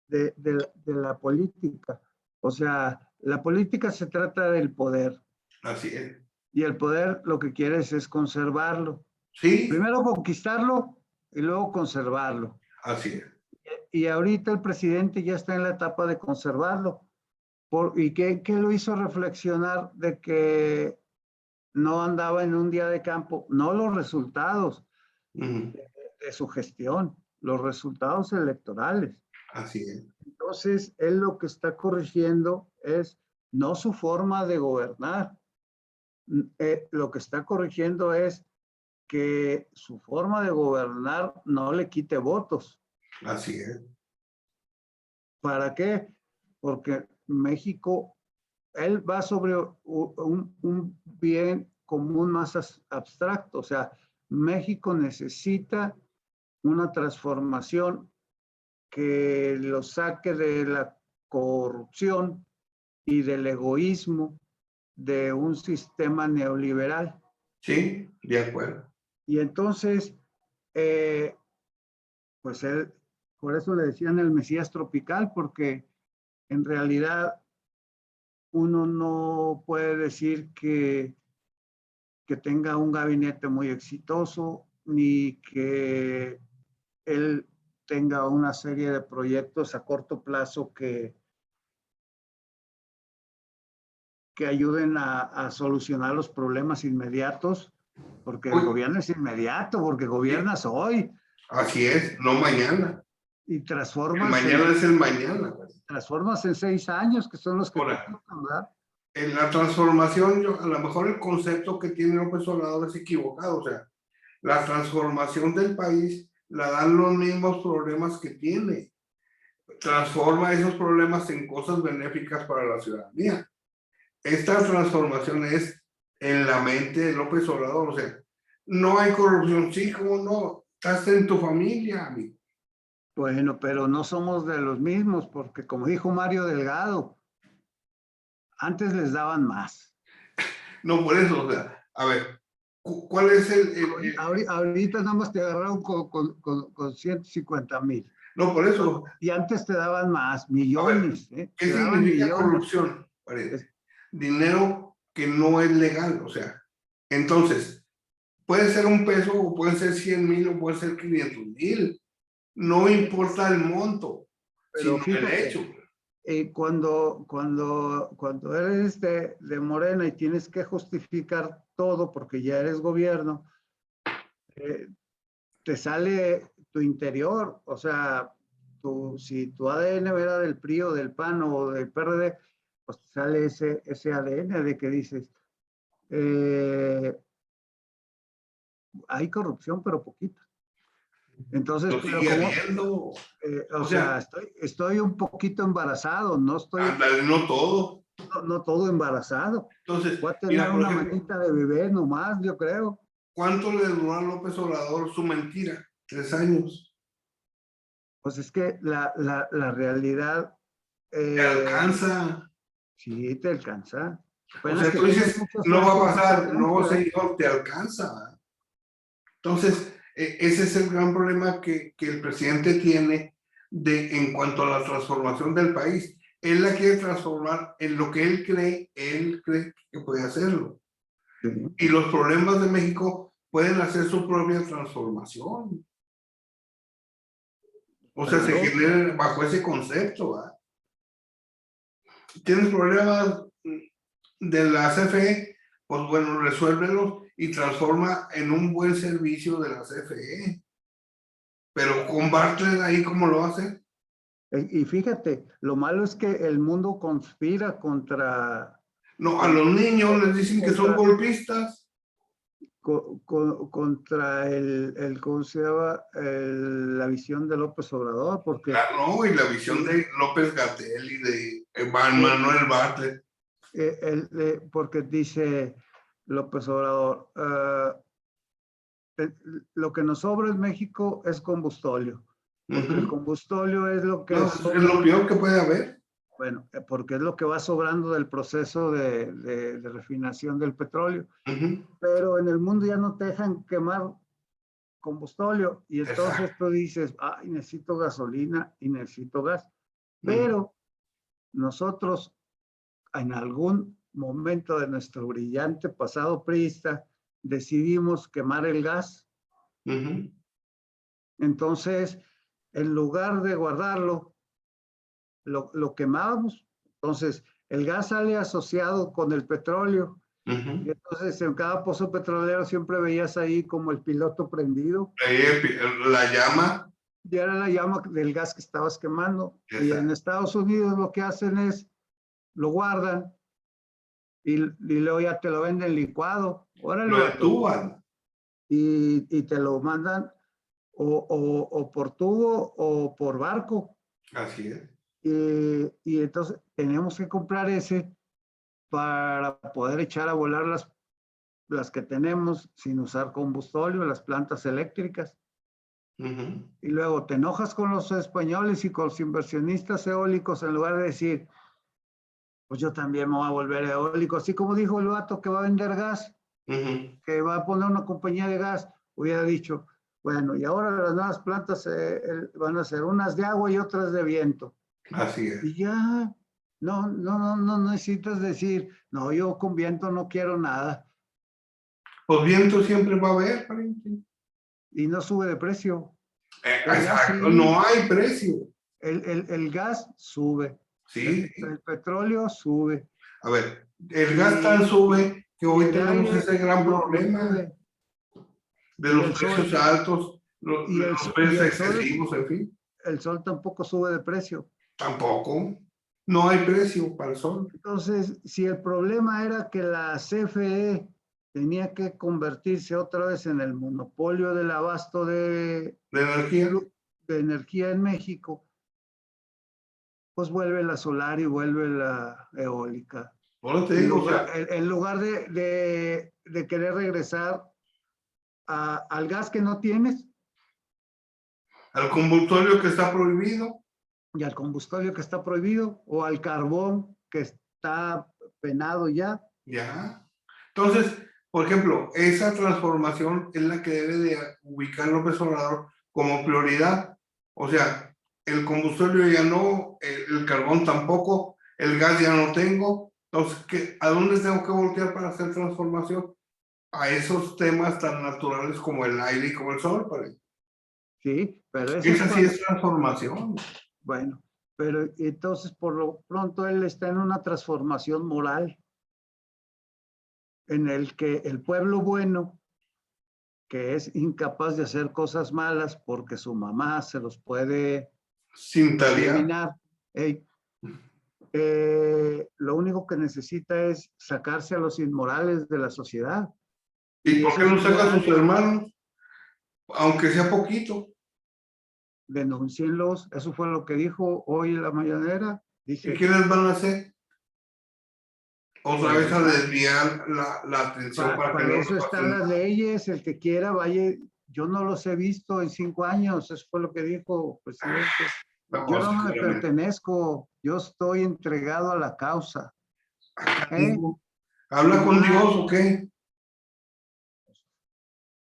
la política. O sea, la política se trata del poder. Así es. Y el poder lo que quieres es conservarlo. Sí, Primero conquistarlo y luego conservarlo. así es. Y ahorita el presidente ya está en la etapa de conservarlo. ¿Y qué lo hizo reflexionar de que no andaba en un día de campo? No los resultados de su gestión, los resultados electorales. Así es. Entonces, él lo que está corrigiendo es no su forma de gobernar. Lo que está corrigiendo es que su forma de gobernar no le quite votos. Así es. ¿Para qué? Porque México, él va sobre un bien común más abstracto. O sea, México necesita una transformación que lo saque de la corrupción y del egoísmo de un sistema neoliberal. Sí, de acuerdo. Y entonces, pues él, por eso le decían el Mesías tropical, porque en realidad uno no puede decir que tenga un gabinete muy exitoso, ni que él tenga una serie de proyectos a corto plazo que ayuden a solucionar los problemas inmediatos, porque el gobierno es inmediato, porque gobiernas hoy. Así es, no mañana. Y transformas. Mañana es el mañana. Transformas en 6 años, que son los que te tocan, ¿verdad? En la transformación, a lo mejor el concepto que tiene López Obrador es equivocado. O sea, la transformación del país la dan los mismos problemas que tiene. Transforma esos problemas en cosas benéficas para la ciudadanía. Esta transformación es en la mente de López Obrador. O sea, no hay corrupción, sí, ¿cómo no? Estás en tu familia, amigo. Bueno, pero no somos de los mismos, porque como dijo Mario Delgado, antes les daban más. No, por eso, o sea, a ver, ¿cuál es Ahorita nada más te agarraron con 150,000. No, por eso. Y antes te daban más, millones. Ver, ¿qué significa corrupción? Dinero que no es legal, o sea, entonces, puede ser un peso, o puede ser 100,000, o puede ser 500,000. No importa el monto, pero sino fíjate, el hecho. Cuando eres de Morena y tienes que justificar todo porque ya eres gobierno, te sale tu interior. O sea, si tu ADN era del PRI o del PAN o del PRD, pues te sale ese ADN de que dices, hay corrupción, pero poquita. Entonces, pero como, o sea, estoy un poquito embarazado, no estoy. No todo. No todo embarazado. Entonces, voy a tener una manita de bebé nomás, yo creo. ¿cuánto le duró a López Obrador su mentira? 3 años. Pues es que la realidad, Te alcanza. sí te alcanza. O Apenas sea, que tú tengas dices, mucha no va suerte, a sí te pasar. No, alcanza. señor, te alcanza. Entonces, ese es el gran problema que el presidente tiene en cuanto a la transformación del país. Él la quiere transformar en lo que él cree que puede hacerlo. Sí, Y los problemas de México pueden hacer su propia transformación. O sea, se claro. genera bajo ese concepto, ¿verdad? Tienes problemas de la CFE, pues bueno, resuélvelos y transforma en un buen servicio de la CFE. Pero con Bartlett ahí, ¿cómo lo hace? Y fíjate, lo malo es que el mundo conspira contra, No, a con- los niños les dicen que son contra, golpistas. contra ¿cómo se llama? La visión de López Obrador, porque No, y la visión eh, de López-Gatell y de eh, Manuel Bartlett. porque dice López Obrador, lo que nos sobra en México es combustóleo, porque el combustóleo es lo que No, es lo sobra, peor que puede haber. bueno, porque es lo que va sobrando del proceso de refinación del petróleo, pero en el mundo ya no te dejan quemar combustóleo y entonces Exacto. tú dices, ay, necesito gasolina y necesito gas, pero nosotros en algún momento de nuestro brillante pasado priista decidimos quemar el gas. Entonces, en lugar de guardarlo, lo quemábamos. Entonces, el gas sale asociado con el petróleo. Y entonces, en cada pozo petrolero siempre veías ahí como el piloto prendido. La llama. Y era la llama del gas que estabas quemando. Y en Exacto. Estados Unidos lo que hacen es, lo guardan y luego ya te lo venden licuado. Órale, Lo vato. entuban. Y te lo mandan o por tubo o por barco. Así es. Y entonces tenemos que comprar ese para poder echar a volar las que tenemos sin usar combustóleo, las plantas eléctricas. Y luego te enojas con los españoles y con los inversionistas eólicos en lugar de decir, pues yo también me voy a volver eólico, así como dijo el vato que va a vender gas, que va a poner una compañía de gas, hubiera dicho, bueno, y ahora las nuevas plantas van a ser unas de agua y otras de viento. Así es. Y ya, no necesitas decir, no, yo con viento no quiero nada. Pues viento siempre va a haber, pariente. Y no sube de precio. El gas Exacto, sí, no hay precio. el gas sube, Sí, el petróleo sube. a ver, el gas tan Y, sube que y hoy el tenemos aire ese gran no problema sube. de Y los el sol, precios altos, y el, los y precios el sol, excesivos, en fin, el sol tampoco sube de precio. tampoco. No hay precio para el sol Entonces, si el problema era que la CFE tenía que convertirse otra vez en el monopolio del abasto de energía. de energía en México, pues vuelve la solar y vuelve la eólica. Ahora te digo, o sea, En lugar de querer regresar al gas que no tienes al combustorio que está prohibido, y al combustible que está prohibido o al carbón que está penado ya. ya. Entonces, por ejemplo, esa transformación es la que debe de ubicar López Obrador como prioridad. O sea, el combustible ya no, el carbón tampoco, el gas ya no tengo. Entonces, ¿a dónde tengo que voltear para hacer transformación? A esos temas tan naturales como el aire y como el sol. Sí, pero eso es Esa sí cuando, es transformación. bueno, pero entonces por lo pronto él está en una transformación moral en el que el pueblo bueno, que es incapaz de hacer cosas malas porque su mamá se los puede Sin taliar. eliminar, lo único que necesita es sacarse a los inmorales de la sociedad. ¿Y Y por qué esos no saca a sus inmorales, hermanos? Aunque sea poquito. denúncienlos. Eso fue lo que dijo hoy en la mañanera. ¿Y Dice, quiénes van a hacer? otra vez a desviar la atención para que Para no eso nos están pasen. las leyes, el que quiera vaya. Yo no los he visto en 5 años, eso fue lo que dijo el presidente. No, Yo no me seguramente. pertenezco, yo estoy entregado a la causa. ¿Eh? ¿Habla con Nada, Dios o qué?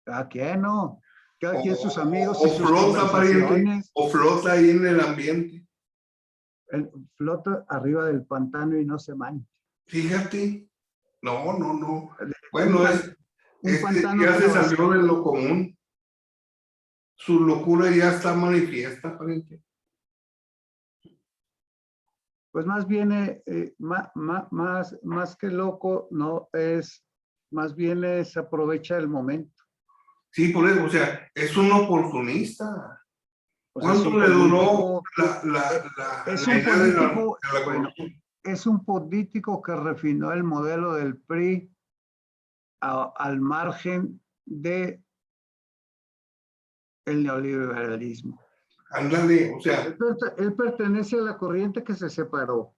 ¿a quién no? Cada O, quien sus amigos y o sus flota, pariente, conversaciones. o flota ahí en el ambiente. Flota arriba del pantano y no se mancha. Fíjate. No, no, no. Un, Bueno, un pantano ya que se vacía. salió de lo común. Su locura ya está manifiesta, pariente. Pues más bien, más que loco, no es, más bien es aprovecha el momento. Sí, por eso, o sea, es un oportunista. Pues es ¿Cuánto un le duró político, es la un idea de político, la bueno, corrupción? es un político que refinó el modelo del PRI al margen de el neoliberalismo. Ándale, o sea, Él pertenece a la corriente que se separó.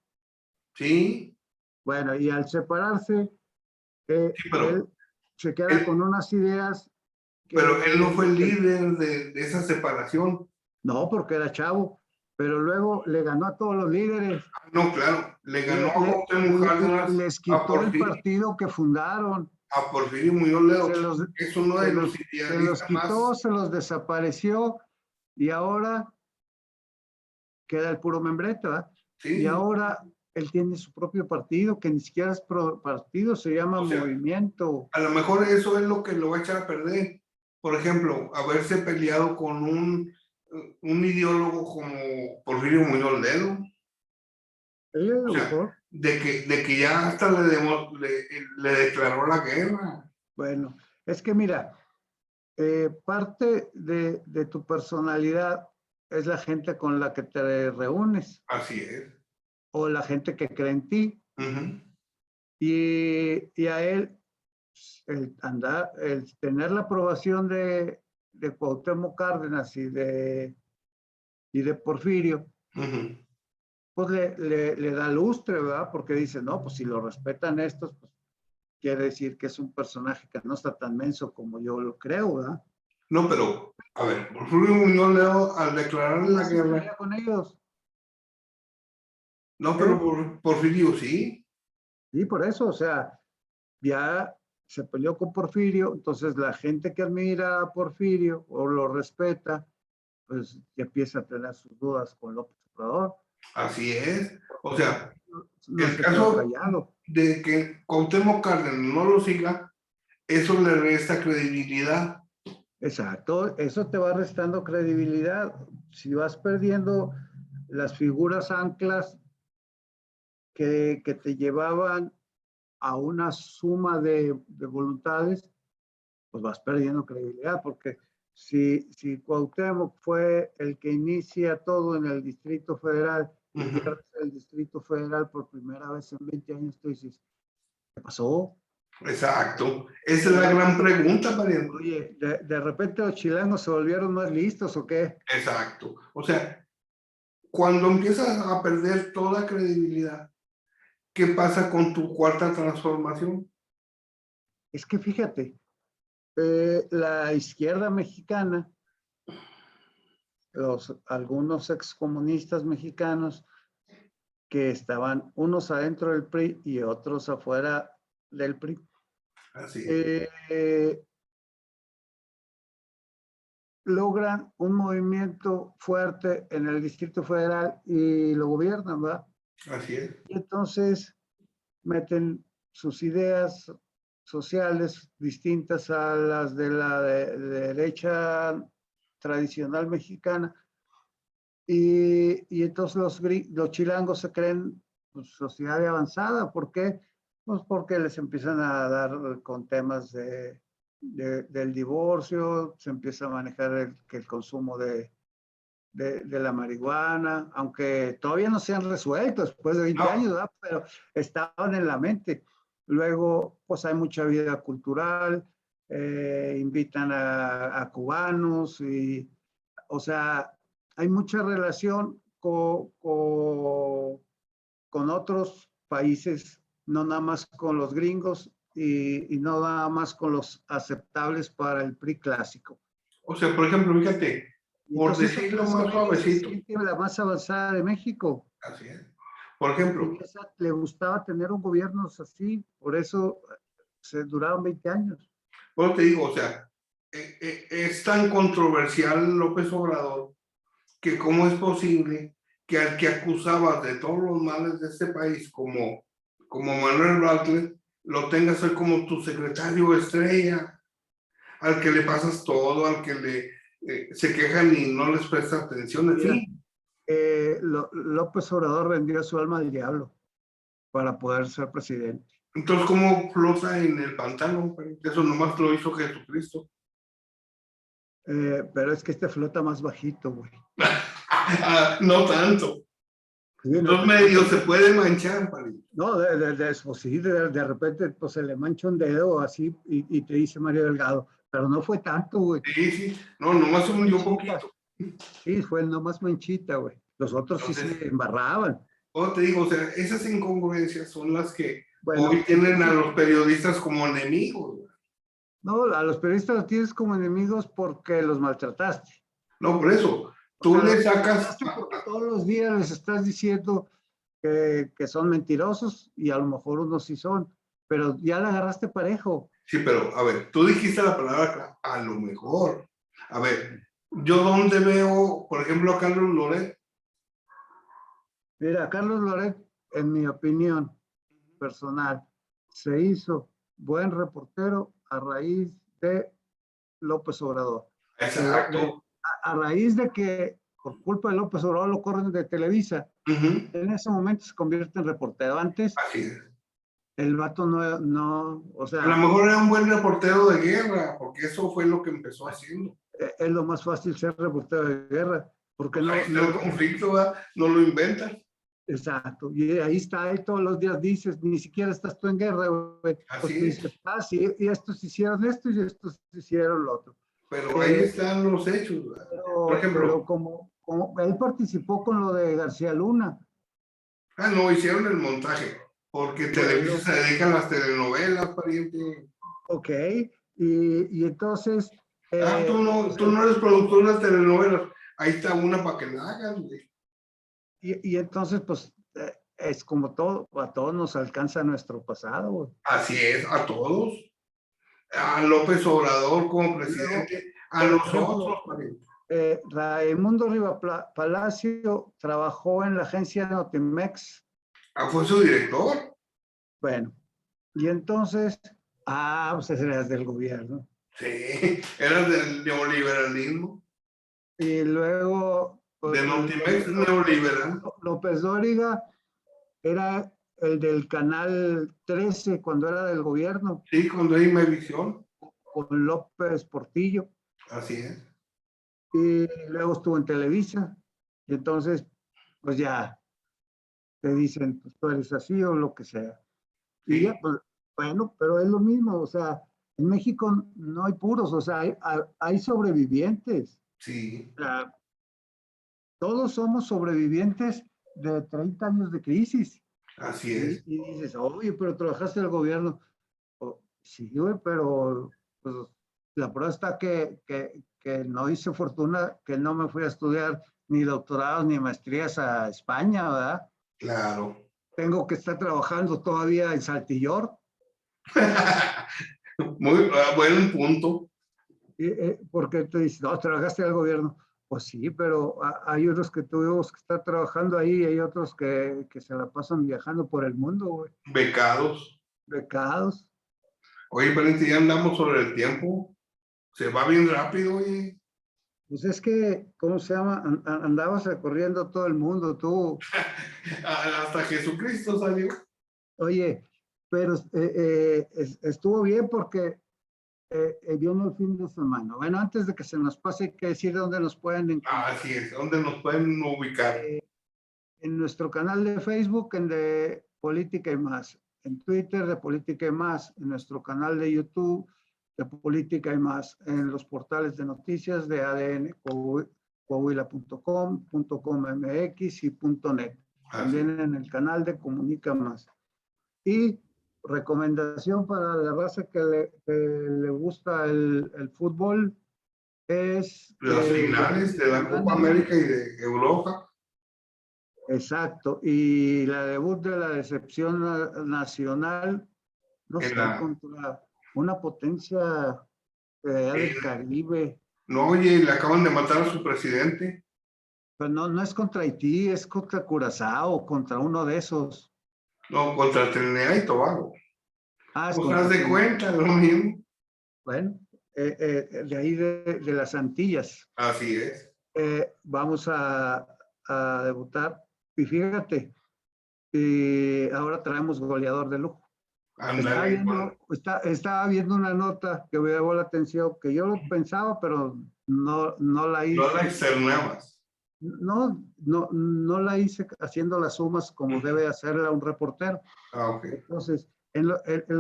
sí, Bueno, y al separarse, sí, él se queda con él, unas ideas pero él no que, fue el que líder de esa separación. no, porque era chavo, pero luego le ganó a todos los líderes, No, claro, le ganó a Cuauhtémoc Cárdenas, les quitó el Porfirio, partido que fundaron, a Porfirio Muñoz Ledo. Es uno de los se los idealistas quitó, más, se los desapareció y ahora queda el puro membrete, ¿verdad? Y sí, ahora él tiene su propio partido, que ni siquiera es partido, se llama o sea, Movimiento. a lo mejor eso es lo que lo va a echar a perder. Por ejemplo, haberse peleado con un ideólogo como Porfirio Muñoz Ledo. Él es O lo sea, mejor. de que ya hasta le declaró la guerra. Bueno, es que mira, parte de tu personalidad es la gente con la que te reúnes Así es. o la gente que cree en ti. Ujú, Y a él, el tener la aprobación de Cuauhtémoc Cárdenas y de Porfirio, ujú. pues le da lustre, ¿verdad? Porque dice, no, pues si lo respetan estos, pues quiere decir que es un personaje que no está tan menso como yo lo creo, ¿verdad? No, pero, a ver, Porfirio Muñoz Ledo, al declararle Aún la así se guerra, pelea con ellos, no, pero ¿eh? Porfirio sí. Y por eso, o sea, ya se peleó con Porfirio, entonces la gente que admira a Porfirio o lo respeta, pues ya empieza a tener sus dudas con López Obrador. Así es. O Porque sea, no el se quedó caso callado. de que Cuauhtémoc Cárdenas no lo siga, eso le resta credibilidad. Exacto, eso te va restando credibilidad. Si vas perdiendo las figuras anclas que te llevaban a una suma de voluntades, pues vas perdiendo credibilidad, porque si Cuauhtémoc fue el que inicia todo en el Distrito Federal y Ujú. pierde el Distrito Federal por primera vez en 20 años, tú dices, ¿qué pasó? Exacto. Esa es la gran pregunta, pariente. Oye, de repente los chilangos se volvieron más listos o qué? Exacto. O sea, cuando empiezas a perder toda credibilidad, ¿qué pasa con tu cuarta transformación? Es que fíjate, la izquierda mexicana, algunos excomunistas mexicanos que estaban unos adentro del PRI y otros afuera del PRI, Así es. eh, logran un movimiento fuerte en el Distrito Federal y lo gobiernan, ¿verdad? Así es. Y entonces meten sus ideas sociales distintas a las de la derecha tradicional mexicana y entonces los chilangos se creen pues, sociedad de avanzada. ¿Por qué? Pues porque les empiezan a dar con temas del divorcio, se empieza a manejar el consumo de la marihuana, aunque todavía no se han resuelto después de 20 No, años, ¿verdad? Pero estaban en la mente. Luego, pues hay mucha vida cultural, invitan a cubanos y, o sea, hay mucha relación con otros países no nada más con los gringos y no nada más con los aceptables para el PRI clásico. O sea, por ejemplo, fíjate, Y por entonces esa decirlo clase más media se suavecito, siente la más avanzada de México. así es. Por Y ejemplo, esa le gustaba tener un gobierno así, por eso se duraron 20 años. bueno, te digo, o sea, es tan controversial López Obrador que cómo es posible que al que acusabas de todos los males de este país, como Manuel Bartlett, lo tengas hoy como tu secretario estrella, al que le pasas todo, al que se quejan y no les presta atención, en Mira, fin. López Obrador vendió su alma al diablo para poder ser presidente. Entonces, ¿cómo flota en el pantano? Eso nomás lo hizo Jesucristo. Pero es que este flota más bajito, güey. No tanto. Sí, Los medios se pueden manchar, pariente. no, pues sí, de repente pues, se le mancha un dedo así y te dice Mario Delgado, pero no fue tanto, güey. Sí, sí. No, nomás se hundió un poquito. Sí, fue nomás manchita, güey. Los otros sí Entonces, se embarraban. o te digo, o sea, esas incongruencias son las que Bueno, hoy tienen a los periodistas como enemigos. no, a los periodistas los tienes como enemigos porque los maltrataste. No, por eso, O tú sea, le los sacas, maltrataste porque todos los días les estás diciendo que son mentirosos y a lo mejor unos sí son, pero ya la agarraste parejo. sí, pero a ver, tú dijiste la palabra a lo mejor. A ver, yo dónde veo, por ejemplo, a Carlos Loret. Mira, Carlos Loret, en mi opinión personal, se hizo buen reportero a raíz de López Obrador. Exacto. A raíz de que por culpa de López Obrador lo corren de Televisa, Ujú. en ese momento se convierte en reportero. Antes, Así es. el vato no, o A lo sea, mejor era un buen reportero de guerra, porque eso fue lo que empezó haciendo. es lo más fácil ser reportero de guerra, porque Pues ahí no, está el conflicto, ¿verdad? No lo inventas. exacto, y ahí está, ahí todos los días dices, ni siquiera estás tú en guerra, güey, pues Así tú es. dices, sí, y estos hicieron esto y estos hicieron lo otro. Pero ahí Eh, están los hechos, ¿verdad? Por pero ejemplo, como él participó con lo de García Luna, no, hicieron el montaje, porque Televisa bueno, se dedica a las telenovelas, pariente. ok, y entonces, Tú no eres productor de telenovelas. Ahí está una para que la hagas, güey. y entonces, pues, es como todo, a todos nos alcanza nuestro pasado, güey. Así es, a todos. A López Obrador como Y luego, presidente, a por ejemplo, nosotros, pariente. Raimundo Riva Palacio trabajó en la agencia Notimex, Fue su director. bueno, y entonces, pues eras del gobierno. Sí, era del neoliberalismo. Y luego, De Notimex neoliberal. López Dóriga era el del Canal 13 cuando era del gobierno, Sí, cuando hay Imevisión. con López Portillo, Así es. y luego estuvo en Televisa, y entonces, pues ya te dicen, pues tú eres así o lo que sea. Y ya, Sí, pues, bueno, pero es lo mismo, o sea, en México no hay puros, o sea, hay sobrevivientes. sí, O sea, todos somos sobrevivientes de 30 años de crisis. así Y es. dices, oye, pero trabajaste en el gobierno. Sí, güey, pero pues, la prueba está que no hice fortuna, que no me fui a estudiar ni doctorados ni maestrías a España, ¿verdad? Claro. Tengo que estar trabajando todavía en Saltillor, Muy buen punto. porque te dicen, no, trabajaste en el gobierno. Pues sí, pero hay unos que tuvimos que estar trabajando ahí y hay otros que se la pasan viajando por el mundo, güey, Becados. becados. Oye, Valente, ya andamos sobre el tiempo. Se va bien rápido, oye. Pues es que, ¿cómo se llama? Andabas recorriendo todo el mundo, tú. Hasta Jesucristo salió. Oye, pero estuvo bien porque viene el fin de semana. Bueno, antes de que se nos pase, hay que decir dónde nos pueden encontrar. Así es, ¿dónde nos pueden ubicar? En nuestro canal de Facebook, en de Política y Más. En Twitter, de Política y Más. En nuestro canal de YouTube, de Política y Más. En los portales de noticias de ADN, coahuila.com, .com.mx y .net. Así. También en el canal de Comunica Más. Y recomendación para la raza que le gusta el fútbol es Las finales de la Copa América y de Europa. Exacto, y la debut de la decepción nacional, no En sé, la, contra una potencia del Caribe, no, oye, le acaban de matar a su presidente. pero no es contra Haití, es contra Curazao, contra uno de esos. No, contra Trinidad y Tobago. Ah, es Pues haz contra de cuenta, lo mismo. bueno, de ahí de las Antillas. Así es. Vamos a debutar. Y fíjate, ahora traemos goleador de lujo. Ándale, Estaba viendo una nota que me llamó la atención, que yo lo pensaba, pero no la no la hice. externabas. No la hice haciendo las sumas como debe hacerla un reportero. Ah, ok. Entonces, en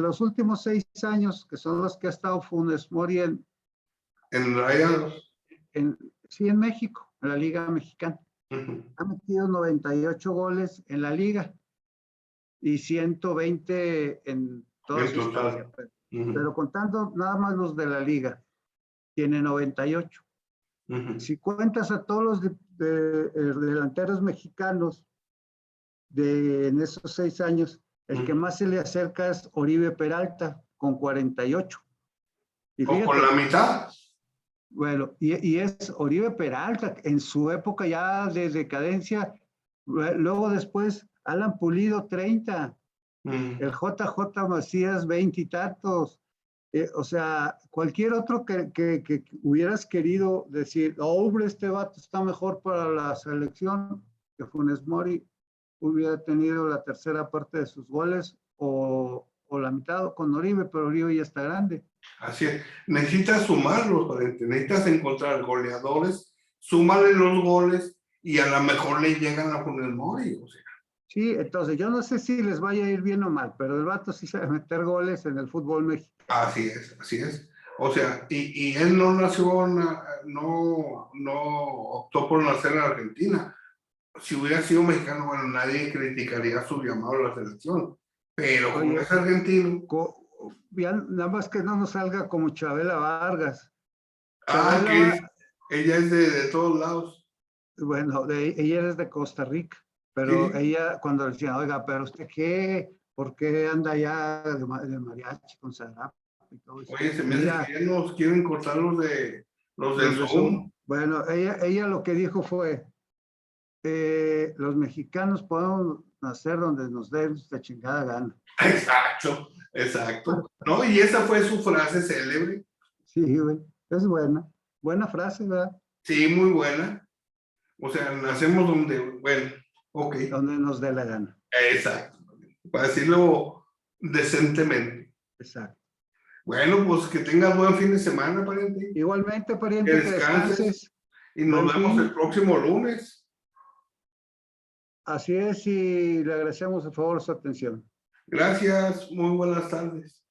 los últimos 6 años, que son los que ha estado Funes Mori En Rayados. sí, en México, en la Liga Mexicana, Ujú. ha metido 98 goles en la liga y 120 en toda En su estancia. total. Ujú. Pero contando nada más los de la liga, tiene 98. Ujú. Si cuentas a todos los delanteros mexicanos en esos 6 años, el que más se le acerca es Oribe Peralta, con 48. Y O con la fíjate, mitad. bueno, y es Oribe Peralta, en su época ya de decadencia, luego después Alan Pulido, 30, el JJ Macías, 20 y tantos. O sea, cualquier otro que hubieras querido decir, hombre, este vato está mejor para la selección, que Funes Mori hubiera tenido la tercera parte de sus goles o la mitad con Oribe, pero Oribe ya está grande. Así es. Necesitas sumarlos, necesitas encontrar goleadores, súmale los goles y a lo mejor le llegan a Funes Mori. O sea. Sí, entonces yo no sé si les vaya a ir bien o mal, pero el vato sí sabe meter goles en el fútbol mexicano. Así es, así es. O sea, y él no nació, no optó por nacer en Argentina. Si hubiera sido mexicano, bueno, nadie criticaría su llamado a la selección. Pero como Oye, es argentino. ya nada más que no nos salga como Chabela Vargas. Ah, Chabela, ella es de todos lados. bueno, ella es de Costa Rica, pero Sí. ella cuando le decían, oiga, pero usted qué, ¿por qué anda allá de mariachi con Sarap y todo eso? Oye, se me hace Ella, que ya nos quieren cortar los del los de Zoom, Zoom. bueno, ella lo que dijo fue, los mexicanos podemos nacer donde nos dé nuestra chingada gana. Exacto, exacto. No, y esa fue su frase célebre. Sí, güey, es buena frase, ¿verdad? Sí, muy buena. O sea, nacemos donde, bueno, ok. Donde nos dé la gana. Exacto. Para decirlo decentemente. Exacto. Bueno, pues que tengas buen fin de semana, pariente. Igualmente, Que pariente, que descanses descanses. y nos Buen vemos fin. el próximo lunes. Así es, y le agradecemos a favor su atención. Gracias, muy buenas tardes.